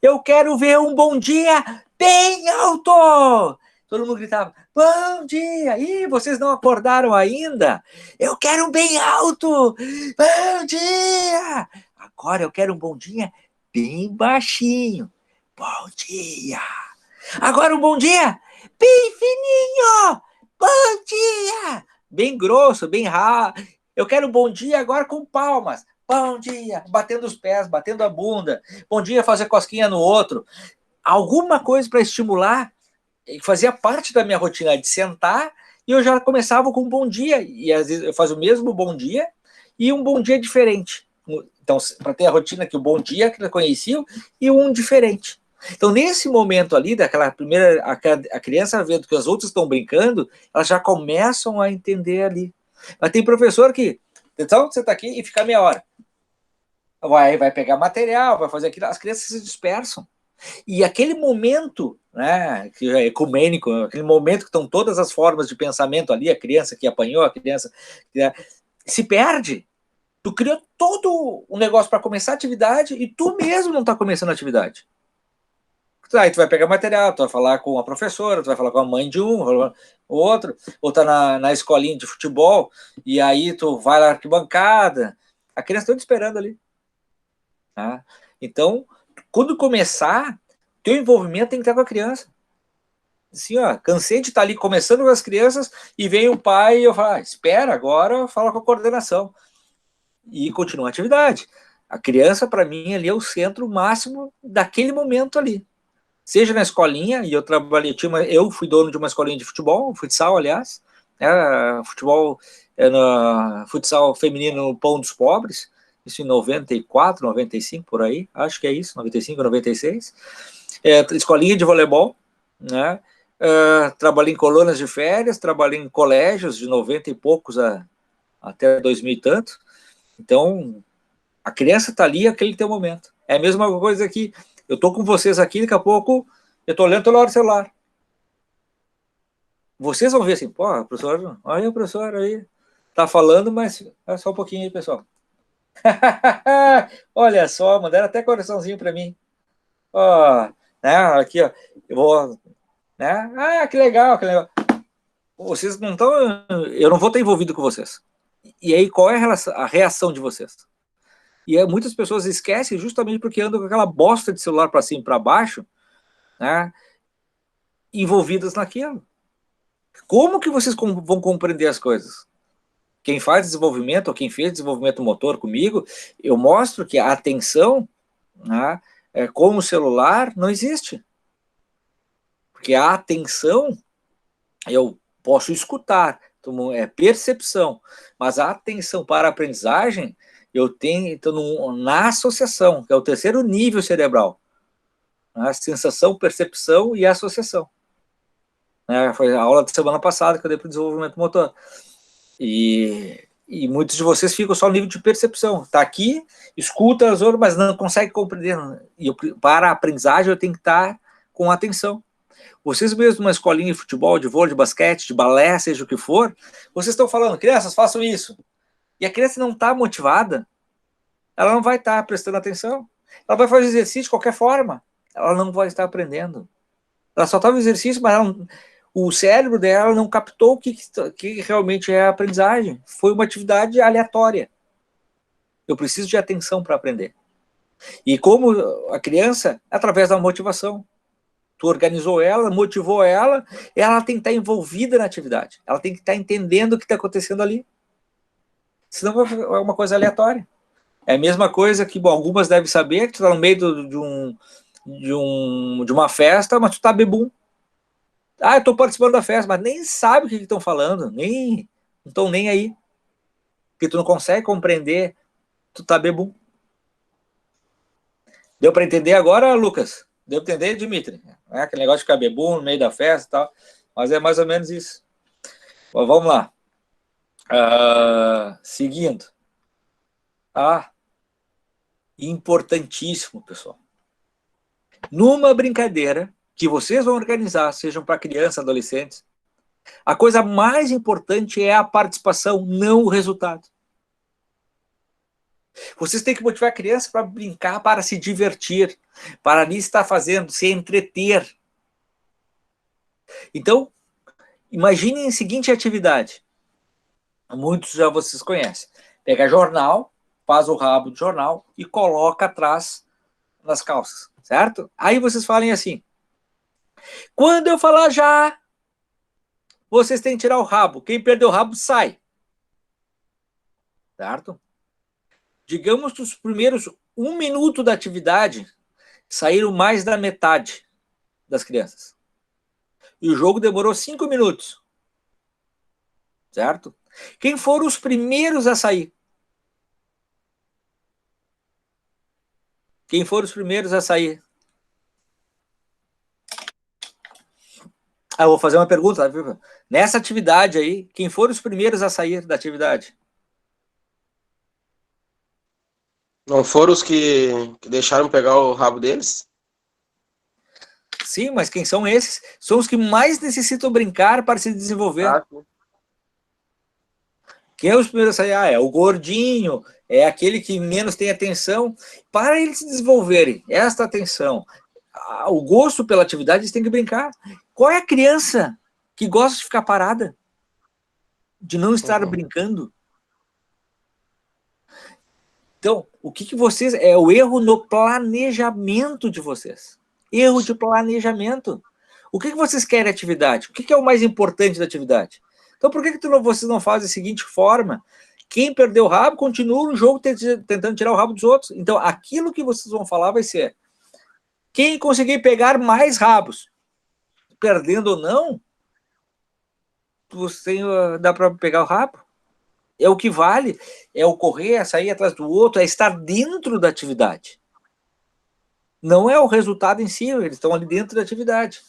Eu quero ver um bom dia bem alto! Todo mundo gritava, bom dia! Ih, vocês não acordaram ainda? Eu quero um bem alto! Bom dia! Agora eu quero um bom dia bem baixinho. Bom dia! Agora um bom dia bem fininho! Bom dia! Bem grosso, bem raro. Eu quero um bom dia agora com palmas. Bom dia! Batendo os pés, batendo a bunda. Bom dia, fazer cosquinha no outro. Alguma coisa para estimular. Fazia parte da minha rotina de sentar e eu já começava com um bom dia. E às vezes eu fazia o mesmo bom dia e um bom dia diferente. Então, para ter a rotina que o bom dia que eles conheciam e um diferente. Então, nesse momento ali, daquela primeira, a criança vendo que os outros estão brincando, elas já começam a entender ali. Mas tem professor que, então, você está aqui e fica meia hora. Vai pegar material, vai fazer aquilo, as crianças se dispersam. E aquele momento, né, que é ecumênico, aquele momento que estão todas as formas de pensamento ali, a criança que apanhou, a criança que se perde. Tu criou todo um negócio para começar a atividade e tu mesmo não está começando a atividade. Aí tu vai pegar material, tu vai falar com a professora, tu vai falar com a mãe de um, outro, ou tá na escolinha de futebol, e aí tu vai lá na arquibancada, a criança está te esperando ali. Tá? Então, quando começar, teu envolvimento tem que estar com a criança. Assim, ó, cansei de estar ali começando com as crianças e vem o pai e eu falo, espera, agora fala com a coordenação. E continua a atividade. A criança, para mim, ali é o centro máximo daquele momento ali. Seja na escolinha, e eu trabalhei, eu fui dono de uma escolinha de futebol, futsal, aliás, futebol, futsal feminino no Pão dos Pobres, isso em 94, 95, por aí, acho que é isso, 95, 96, escolinha de voleibol, né, trabalhei em colônias de férias, trabalhei em colégios de 90 e poucos até 2000 e tanto, então, a criança está ali, aquele teu momento. É a mesma coisa que eu estou com vocês aqui, daqui a pouco eu estou olhando toda hora o celular. Vocês vão ver assim, pô, professor, olha o professor aí, tá falando, mas é só um pouquinho aí, pessoal. Olha só, mandaram até coraçãozinho para mim. Ó, né, aqui, ó, eu vou, né, que legal, que legal. Vocês não estão, eu não vou estar envolvido com vocês. E aí, qual é a reação de vocês? E muitas pessoas esquecem justamente porque andam com aquela bosta de celular para cima e para baixo, né, envolvidas naquilo. Como que vocês vão compreender as coisas? Quem faz desenvolvimento, ou quem fez desenvolvimento motor comigo, eu mostro que a atenção, né, com o celular não existe. Porque a atenção, eu posso escutar, então é percepção, mas a atenção para a aprendizagem, eu tenho então, na associação, que é o terceiro nível cerebral. A sensação, percepção e associação. Foi a aula da semana passada que eu dei para o desenvolvimento motor. E muitos de vocês ficam só no nível de percepção. Está aqui, escuta as outras, mas não consegue compreender. E para a aprendizagem eu tenho que estar com atenção. Vocês mesmos numa escolinha de futebol, de vôlei, de basquete, de balé, seja o que for, vocês estão falando, crianças, façam isso. E a criança não está motivada, ela não vai estar prestando atenção. Ela vai fazer exercício de qualquer forma, ela não vai estar aprendendo. Ela só está no exercício, mas o cérebro dela não captou o que realmente é a aprendizagem. Foi uma atividade aleatória. Eu preciso de atenção para aprender. E como a criança, através da motivação. Tu organizou ela, motivou ela, ela tem que estar envolvida na atividade. Ela tem que estar entendendo o que está acontecendo ali. Senão é uma coisa aleatória. É a mesma coisa que, bom, algumas devem saber, que tu está no meio de uma festa, mas tu está bebum. Ah, eu estou participando da festa, mas nem sabe o que estão falando, não estão nem aí. Porque tu não consegue compreender, tu está bebum. Deu para entender agora, Lucas? Deu para entender, Dimitri? É aquele negócio de ficar bebum no meio da festa e tal, mas é mais ou menos isso. Bom, vamos lá. Seguindo. Importantíssimo, pessoal. Numa brincadeira que vocês vão organizar, sejam para crianças, adolescentes, a coisa mais importante é a participação, não o resultado. Vocês têm que motivar a criança para brincar, para se divertir, para ali estar fazendo, se entreter. Então, imaginem a seguinte atividade. Muitos já vocês conhecem. Pega jornal, faz o rabo de jornal e coloca atrás nas calças, certo? Aí vocês falem assim, quando eu falar já, vocês têm que tirar o rabo. Quem perdeu o rabo, sai. Certo? Digamos que os primeiros 1 minuto da atividade saíram mais da metade das crianças. E o jogo demorou 5 minutos. Certo? Quem foram os primeiros a sair? Quem foram os primeiros a sair? Eu vou fazer uma pergunta. Nessa atividade aí, quem foram os primeiros a sair da atividade? Não foram os que deixaram pegar o rabo deles? Sim, mas quem são esses? São os que mais necessitam brincar para se desenvolver. Quem é os primeiros a sair? É o gordinho, é aquele que menos tem atenção. Para eles se desenvolverem esta atenção, o gosto pela atividade, eles têm que brincar. Qual é a criança que gosta de ficar parada? De não estar brincando? Então, o que vocês... É o erro no planejamento de vocês. Erro de planejamento. O que vocês querem atividade? O que é o mais importante da atividade? Então, por que vocês não fazem da seguinte forma? Quem perdeu o rabo, continua no jogo tentando tirar o rabo dos outros. Então, aquilo que vocês vão falar vai ser quem conseguir pegar mais rabos, perdendo ou não, você dá para pegar o rabo. É o que vale, é o correr, é sair atrás do outro, é estar dentro da atividade. Não é o resultado em si, eles estão ali dentro da atividade.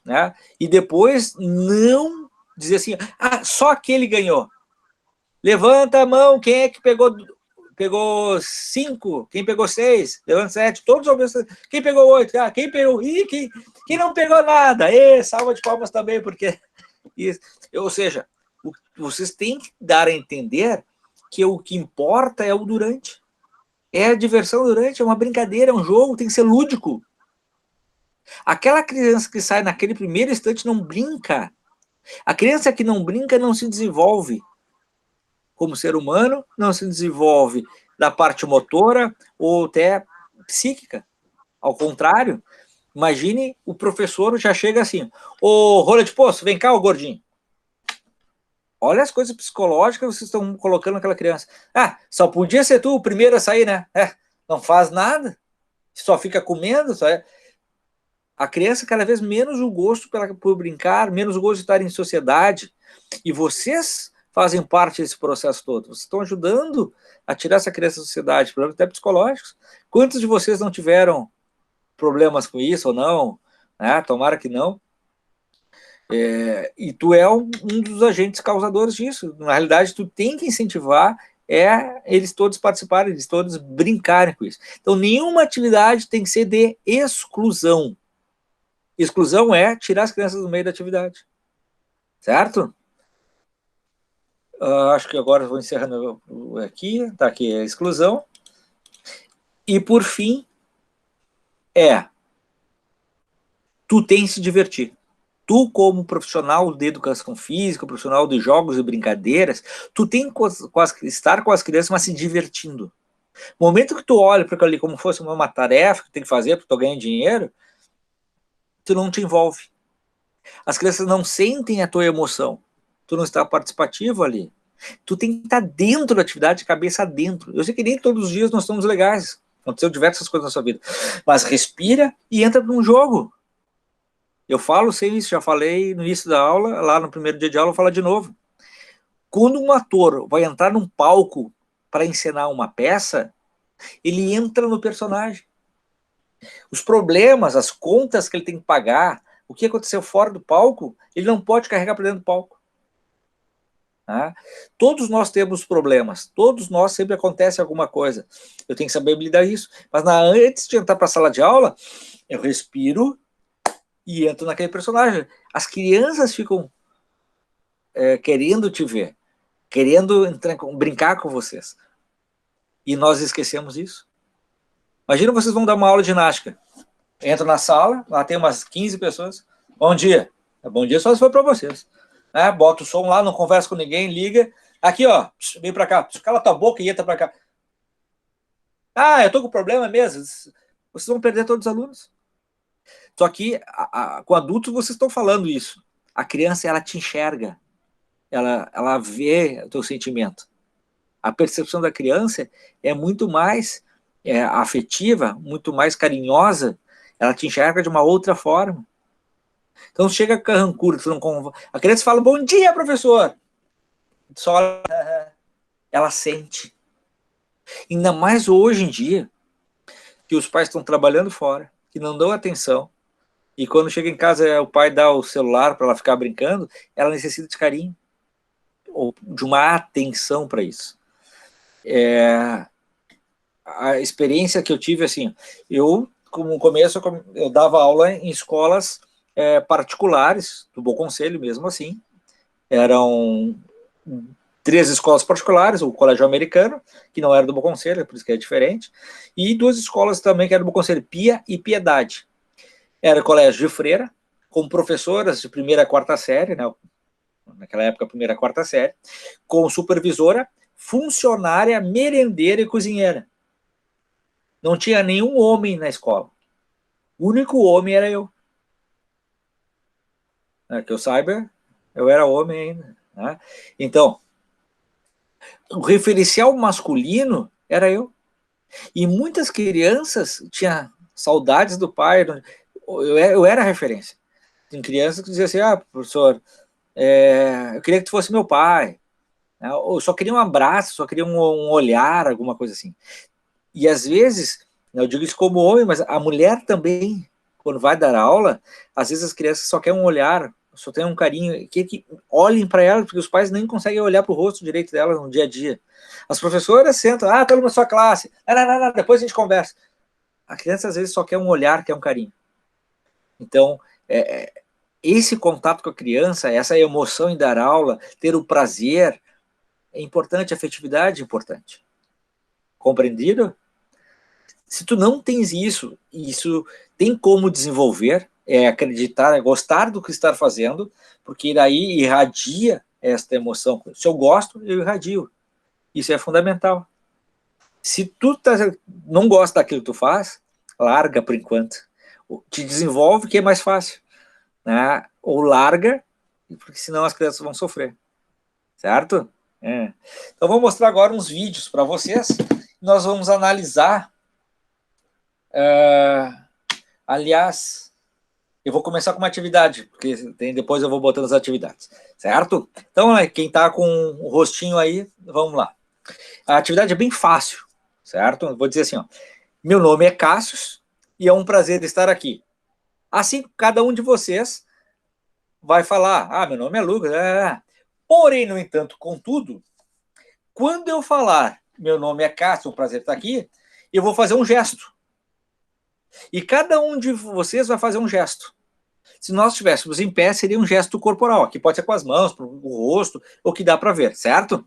Né? E depois não dizer assim, só aquele ganhou. Levanta a mão, quem é que pegou 5, quem pegou 6, levanta 7, todos ao mesmo tempo. Quem pegou 8, quem pegou, quem não pegou nada, salva de palmas também, porque isso. Ou seja, vocês têm que dar a entender que o que importa é o durante. É a diversão durante, é uma brincadeira, é um jogo, tem que ser lúdico. Aquela criança que sai naquele primeiro instante não brinca. A criança que não brinca não se desenvolve como ser humano, não se desenvolve da parte motora ou até psíquica. Ao contrário, imagine o professor já chega assim, ô rola de poço, vem cá, ô gordinho. Olha as coisas psicológicas que vocês estão colocando naquela criança. Só podia ser tu o primeiro a sair, né? Não faz nada, só fica comendo. A criança cada vez menos o gosto por brincar, menos o gosto de estar em sociedade. E vocês fazem parte desse processo todo. Vocês estão ajudando a tirar essa criança da sociedade, problemas até psicológicos. Quantos de vocês não tiveram problemas com isso ou não? Tomara que não. E tu é um dos agentes causadores disso. Na realidade, tu tem que incentivar eles todos participarem, eles todos brincarem com isso. Então, nenhuma atividade tem que ser de exclusão. Exclusão é tirar as crianças do meio da atividade. Certo? Acho que agora eu vou encerrando aqui. Tá aqui a exclusão. E, por fim, tu tem que se divertir. Tu, como profissional de educação física, profissional de jogos e brincadeiras, tu tem que estar com as crianças, mas se divertindo. No momento que tu olha para aquilo ali como fosse uma tarefa que tu tem que fazer porque tu ganha dinheiro, tu não te envolve. As crianças não sentem a tua emoção. Tu não está participativo ali. Tu tem que estar dentro da atividade, cabeça dentro. Eu sei que nem todos os dias nós estamos legais. Aconteceu diversas coisas na sua vida. Mas respira e entra num jogo. Eu falo sem isso, já falei no início da aula, lá no primeiro dia de aula, eu vou falar de novo. Quando um ator vai entrar num palco para encenar uma peça, ele entra no personagem. Os problemas, as contas que ele tem que pagar, o que aconteceu fora do palco, ele não pode carregar para dentro do palco. Tá? Todos nós temos problemas, todos nós sempre acontece alguma coisa. Eu tenho que saber lidar isso. Mas antes de entrar para a sala de aula, eu respiro e entro naquele personagem. As crianças ficam querendo te ver, querendo brincar com vocês. E nós esquecemos isso. Imagina vocês vão dar uma aula de ginástica. Entro na sala, lá tem umas 15 pessoas. Bom dia. Bom dia só se for para vocês. Bota o som lá, não conversa com ninguém, liga. Aqui, ó, vem para cá. Cala tua boca e entra para cá. Eu tô com problema mesmo. Vocês vão perder todos os alunos. Só que com adultos vocês estão falando isso. A criança, ela te enxerga. Ela vê o teu sentimento. A percepção da criança é muito mais afetiva, muito mais carinhosa. Ela te enxerga de uma outra forma. Então chega com a rancura, a criança fala, bom dia, professor. Só ela sente. Ainda mais hoje em dia, que os pais estão trabalhando fora, que não dão atenção, e quando chega em casa o pai dá o celular para ela ficar brincando, ela necessita de carinho, ou de uma atenção para isso. A experiência que eu tive, assim, eu, como começo, eu dava aula em escolas particulares, do Bom Conselho mesmo assim, eram 3 escolas particulares, o Colégio Americano, que não era do Bom Conselho, por isso que é diferente, e 2 escolas também que eram do Bom Conselho, Pia e Piedade. Era o colégio de freira, com professoras de 1ª a 4ª série, né, naquela época 1ª a 4ª série, com supervisora, funcionária, merendeira e cozinheira. Não tinha nenhum homem na escola. O único homem era eu. Que eu saiba, eu era homem ainda. Né? Então, o referencial masculino era eu. E muitas crianças tinham saudades do pai. Eu era referência. Tem crianças que diziam assim, professor, eu queria que tu fosse meu pai. Eu só queria um abraço, só queria um olhar, alguma coisa assim. E às vezes, eu digo isso como homem, mas a mulher também, quando vai dar aula, às vezes as crianças só querem um olhar, só tem um carinho, que olhem para ela, porque os pais nem conseguem olhar para o rosto direito dela no dia a dia. As professoras sentam, todo mundo na sua classe, não, depois a gente conversa. A criança às vezes só quer um olhar, quer um carinho. Então, esse contato com a criança, essa emoção em dar aula, ter o prazer, é importante, a afetividade é importante. Compreendido? Se tu não tens isso tem como desenvolver, acreditar, gostar do que está fazendo, porque daí irradia esta emoção. Se eu gosto, eu irradio. Isso é fundamental. Se tu não gosta daquilo que tu faz, larga por enquanto. Te desenvolve, que é mais fácil. Né? Ou larga, porque senão as crianças vão sofrer. Certo? Então, vou mostrar agora uns vídeos para vocês. Nós vamos analisar. Aliás, eu vou começar com uma atividade, porque depois eu vou botando as atividades. Certo? Então, quem está com o rostinho aí, vamos lá. A atividade é bem fácil. Certo? Eu vou dizer assim, meu nome é Cássio e é um prazer estar aqui. Assim, cada um de vocês vai falar, meu nome é Lucas. Porém, no entanto, contudo, quando eu falar, meu nome é Cássio, um prazer estar aqui, eu vou fazer um gesto. E cada um de vocês vai fazer um gesto. Se nós estivéssemos em pé, seria um gesto corporal. Aqui pode ser com as mãos, o rosto, o que dá para ver, certo?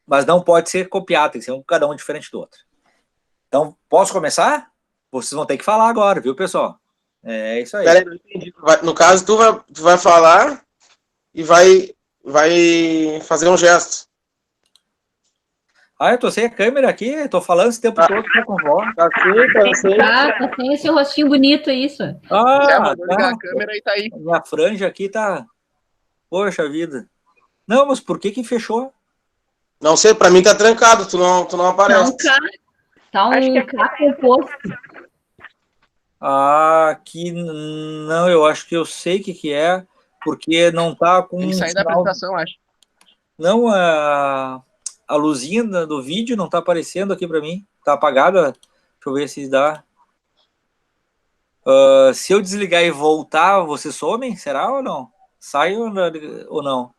Mas não pode ser copiado, tem que ser cada um diferente do outro. Então, posso começar? Vocês vão ter que falar agora, viu, pessoal? É isso aí. Peraí, não entendi. No caso, tu vai falar e vai fazer um gesto. Ah, eu tô sem a câmera aqui, tô falando esse tempo todo, tô com voz. Tá sei. Tá sem esse rostinho bonito, isso. Tá. Ligar a câmera e tá aí. Minha franja aqui tá... Poxa vida. Não, mas por que fechou? Não sei, pra mim tá trancado, tu não aparece. Tá um K composto. Aqui, não, eu acho que eu sei o que é, porque não tá com... Tem que sair da apresentação, acho. Não, a luzinha do vídeo não tá aparecendo aqui para mim. Tá apagada. Deixa eu ver se dá. Se eu desligar e voltar, vocês somem? Será ou não? Sai ou não?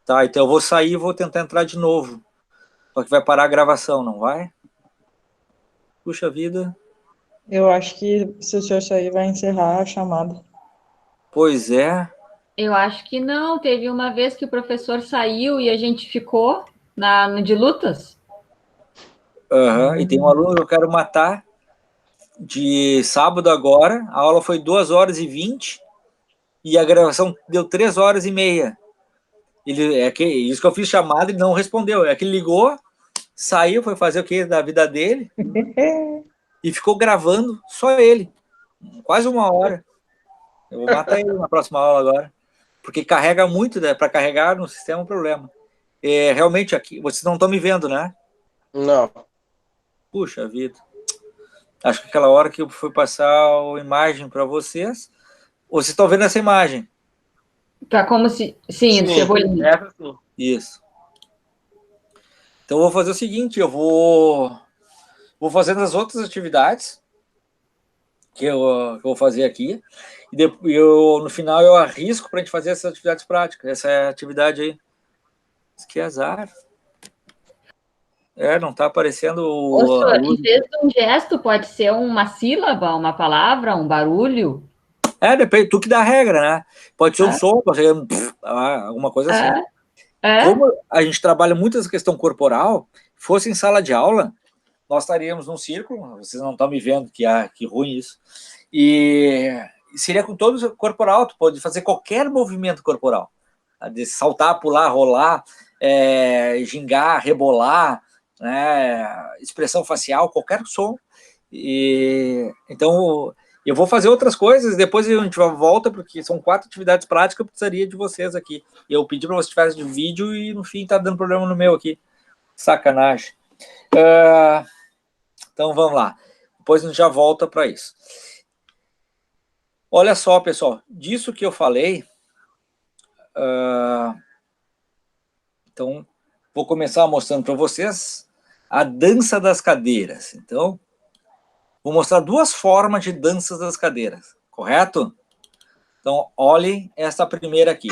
Tá, então eu vou sair e vou tentar entrar de novo. Só que vai parar a gravação, não vai? Puxa vida. Eu acho que se o senhor sair, vai encerrar a chamada. Pois é. Eu acho que não. Teve uma vez que o professor saiu e a gente ficou no de lutas. E tem um aluno que eu quero matar de sábado agora. A aula foi 2h20 e a gravação deu 3h30. Isso que eu fiz chamada, ele não respondeu. É que ele ligou, saiu, foi fazer o que da vida dele e ficou gravando só ele. Quase 1 hora. Eu vou matar ele na próxima aula agora. Porque carrega muito, né? Para carregar no sistema é um problema. Realmente, aqui, vocês não estão me vendo, né? Não. Puxa vida. Acho que aquela hora que eu fui passar a imagem para vocês, vocês estão vendo essa imagem? Tá como se... Sim, cebolinha. Isso. Então, eu vou fazer o seguinte, eu vou fazendo as outras atividades que eu vou fazer aqui, e no final eu arrisco para a gente fazer essas atividades práticas. Essa é a atividade aí. Isso que é azar. Não está aparecendo Em vez de um gesto, pode ser uma sílaba, uma palavra, um barulho. Depende, tu que dá a regra, né? Pode ser um som, pode ser alguma coisa assim. Como a gente trabalha muito essa questão corporal, fosse em sala de aula, nós estaríamos num círculo, vocês não estão me vendo, que ruim isso, e seria com todo o corporal, tu pode fazer qualquer movimento corporal, de saltar, pular, rolar, gingar, rebolar, né, expressão facial, qualquer som. Então, eu vou fazer outras coisas, depois a gente volta, porque são 4 atividades práticas, eu precisaria de vocês aqui. E eu pedi para vocês tivessem de vídeo e, no fim, tá dando problema no meu aqui. Sacanagem. Então, vamos lá. Depois a gente já volta para isso. Olha só, pessoal, disso que eu falei, então, vou começar mostrando para vocês a dança das cadeiras. Então, vou mostrar 2 formas de danças das cadeiras, correto? Então, olhem essa primeira aqui.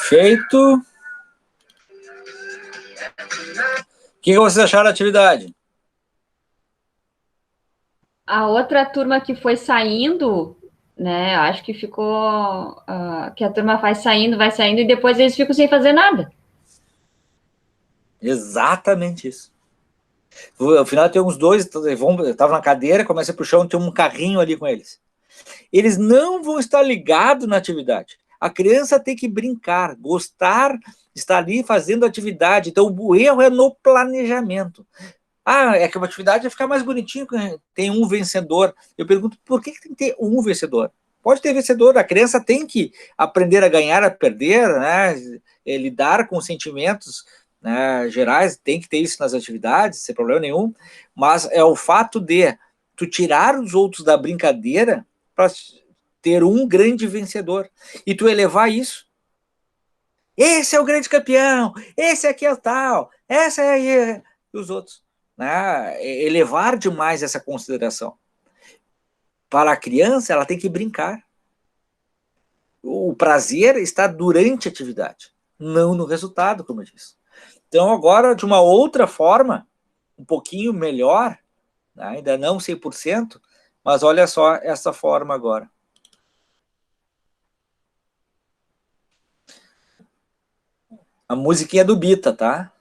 Feito. O que vocês acharam da atividade? A outra turma que foi saindo, né? Acho que ficou... que a turma vai saindo, e depois eles ficam sem fazer nada. Exatamente isso. No final tem uns dois, estavam na cadeira, começa a puxar chão, tem um carrinho ali com eles. Eles não vão estar ligados na atividade. A criança tem que brincar, gostar, estar ali fazendo atividade. Então, o erro é no planejamento. É que uma atividade vai ficar mais bonitinho, tem um vencedor. Eu pergunto, por que tem que ter um vencedor? Pode ter vencedor, a criança tem que aprender a ganhar, a perder, né? Lidar com sentimentos, né, gerais, tem que ter isso nas atividades, sem problema nenhum, mas é o fato de tu tirar os outros da brincadeira para ter um grande vencedor, e tu elevar isso. Esse é o grande campeão, esse aqui é o tal, essa é e os outros. Né? Elevar demais essa consideração. Para a criança, ela tem que brincar. O prazer está durante a atividade, não no resultado, como eu disse. Então, agora, de uma outra forma, um pouquinho melhor, né? Ainda não 100%, mas olha só essa forma agora. A musiquinha do Bita, tá?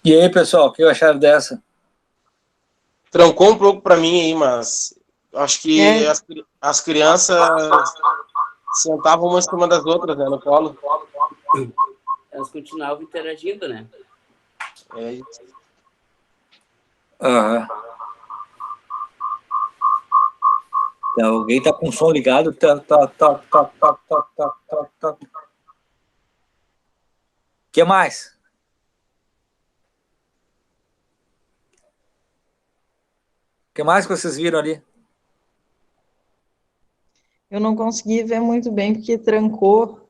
E aí, pessoal, o que acharam dessa? Trancou um pouco para mim aí, mas acho que as crianças sentavam uma em cima das outras, né, no colo. Elas continuavam interagindo, né? É isso. Aham. Então, alguém tá com o som ligado? O que mais? O que mais que vocês viram ali? Eu não consegui ver muito bem, porque trancou.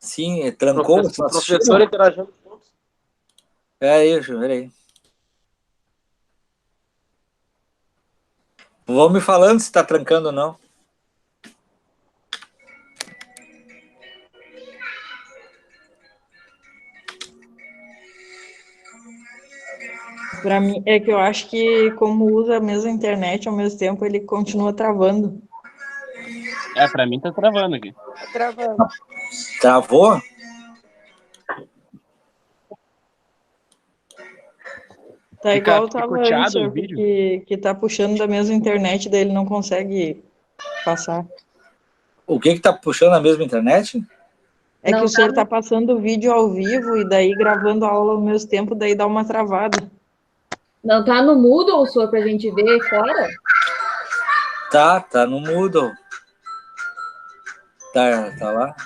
Sim, trancou. O professor interagindo juntos. É isso, peraí. Vão me falando se tá trancando ou não. Para mim, é que eu acho que, como usa a mesma internet, ao mesmo tempo, ele continua travando. Pra mim tá travando aqui. Tá travando. Travou? Tá igual eu tava picoteado antes, o vídeo. que tá puxando da mesma internet, daí ele não consegue passar. O que tá puxando a mesma internet? É Não que o senhor tá- tá passando o vídeo ao vivo e daí gravando a aula ao mesmo tempo, daí dá uma travada. Não tá no Moodle, só pra gente ver fora? Tá no Moodle. Tá lá.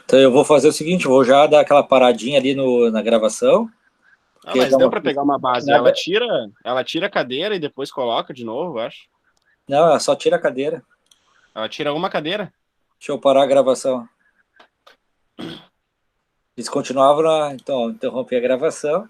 Então eu vou fazer o seguinte, vou já dar aquela paradinha ali na gravação. Mas deu para pegar uma base. Ela tira a cadeira e depois coloca de novo, eu acho. Não, ela só tira a cadeira. Ela tira uma cadeira? Deixa eu parar a gravação. Eles continuavam, então, interrompi a gravação.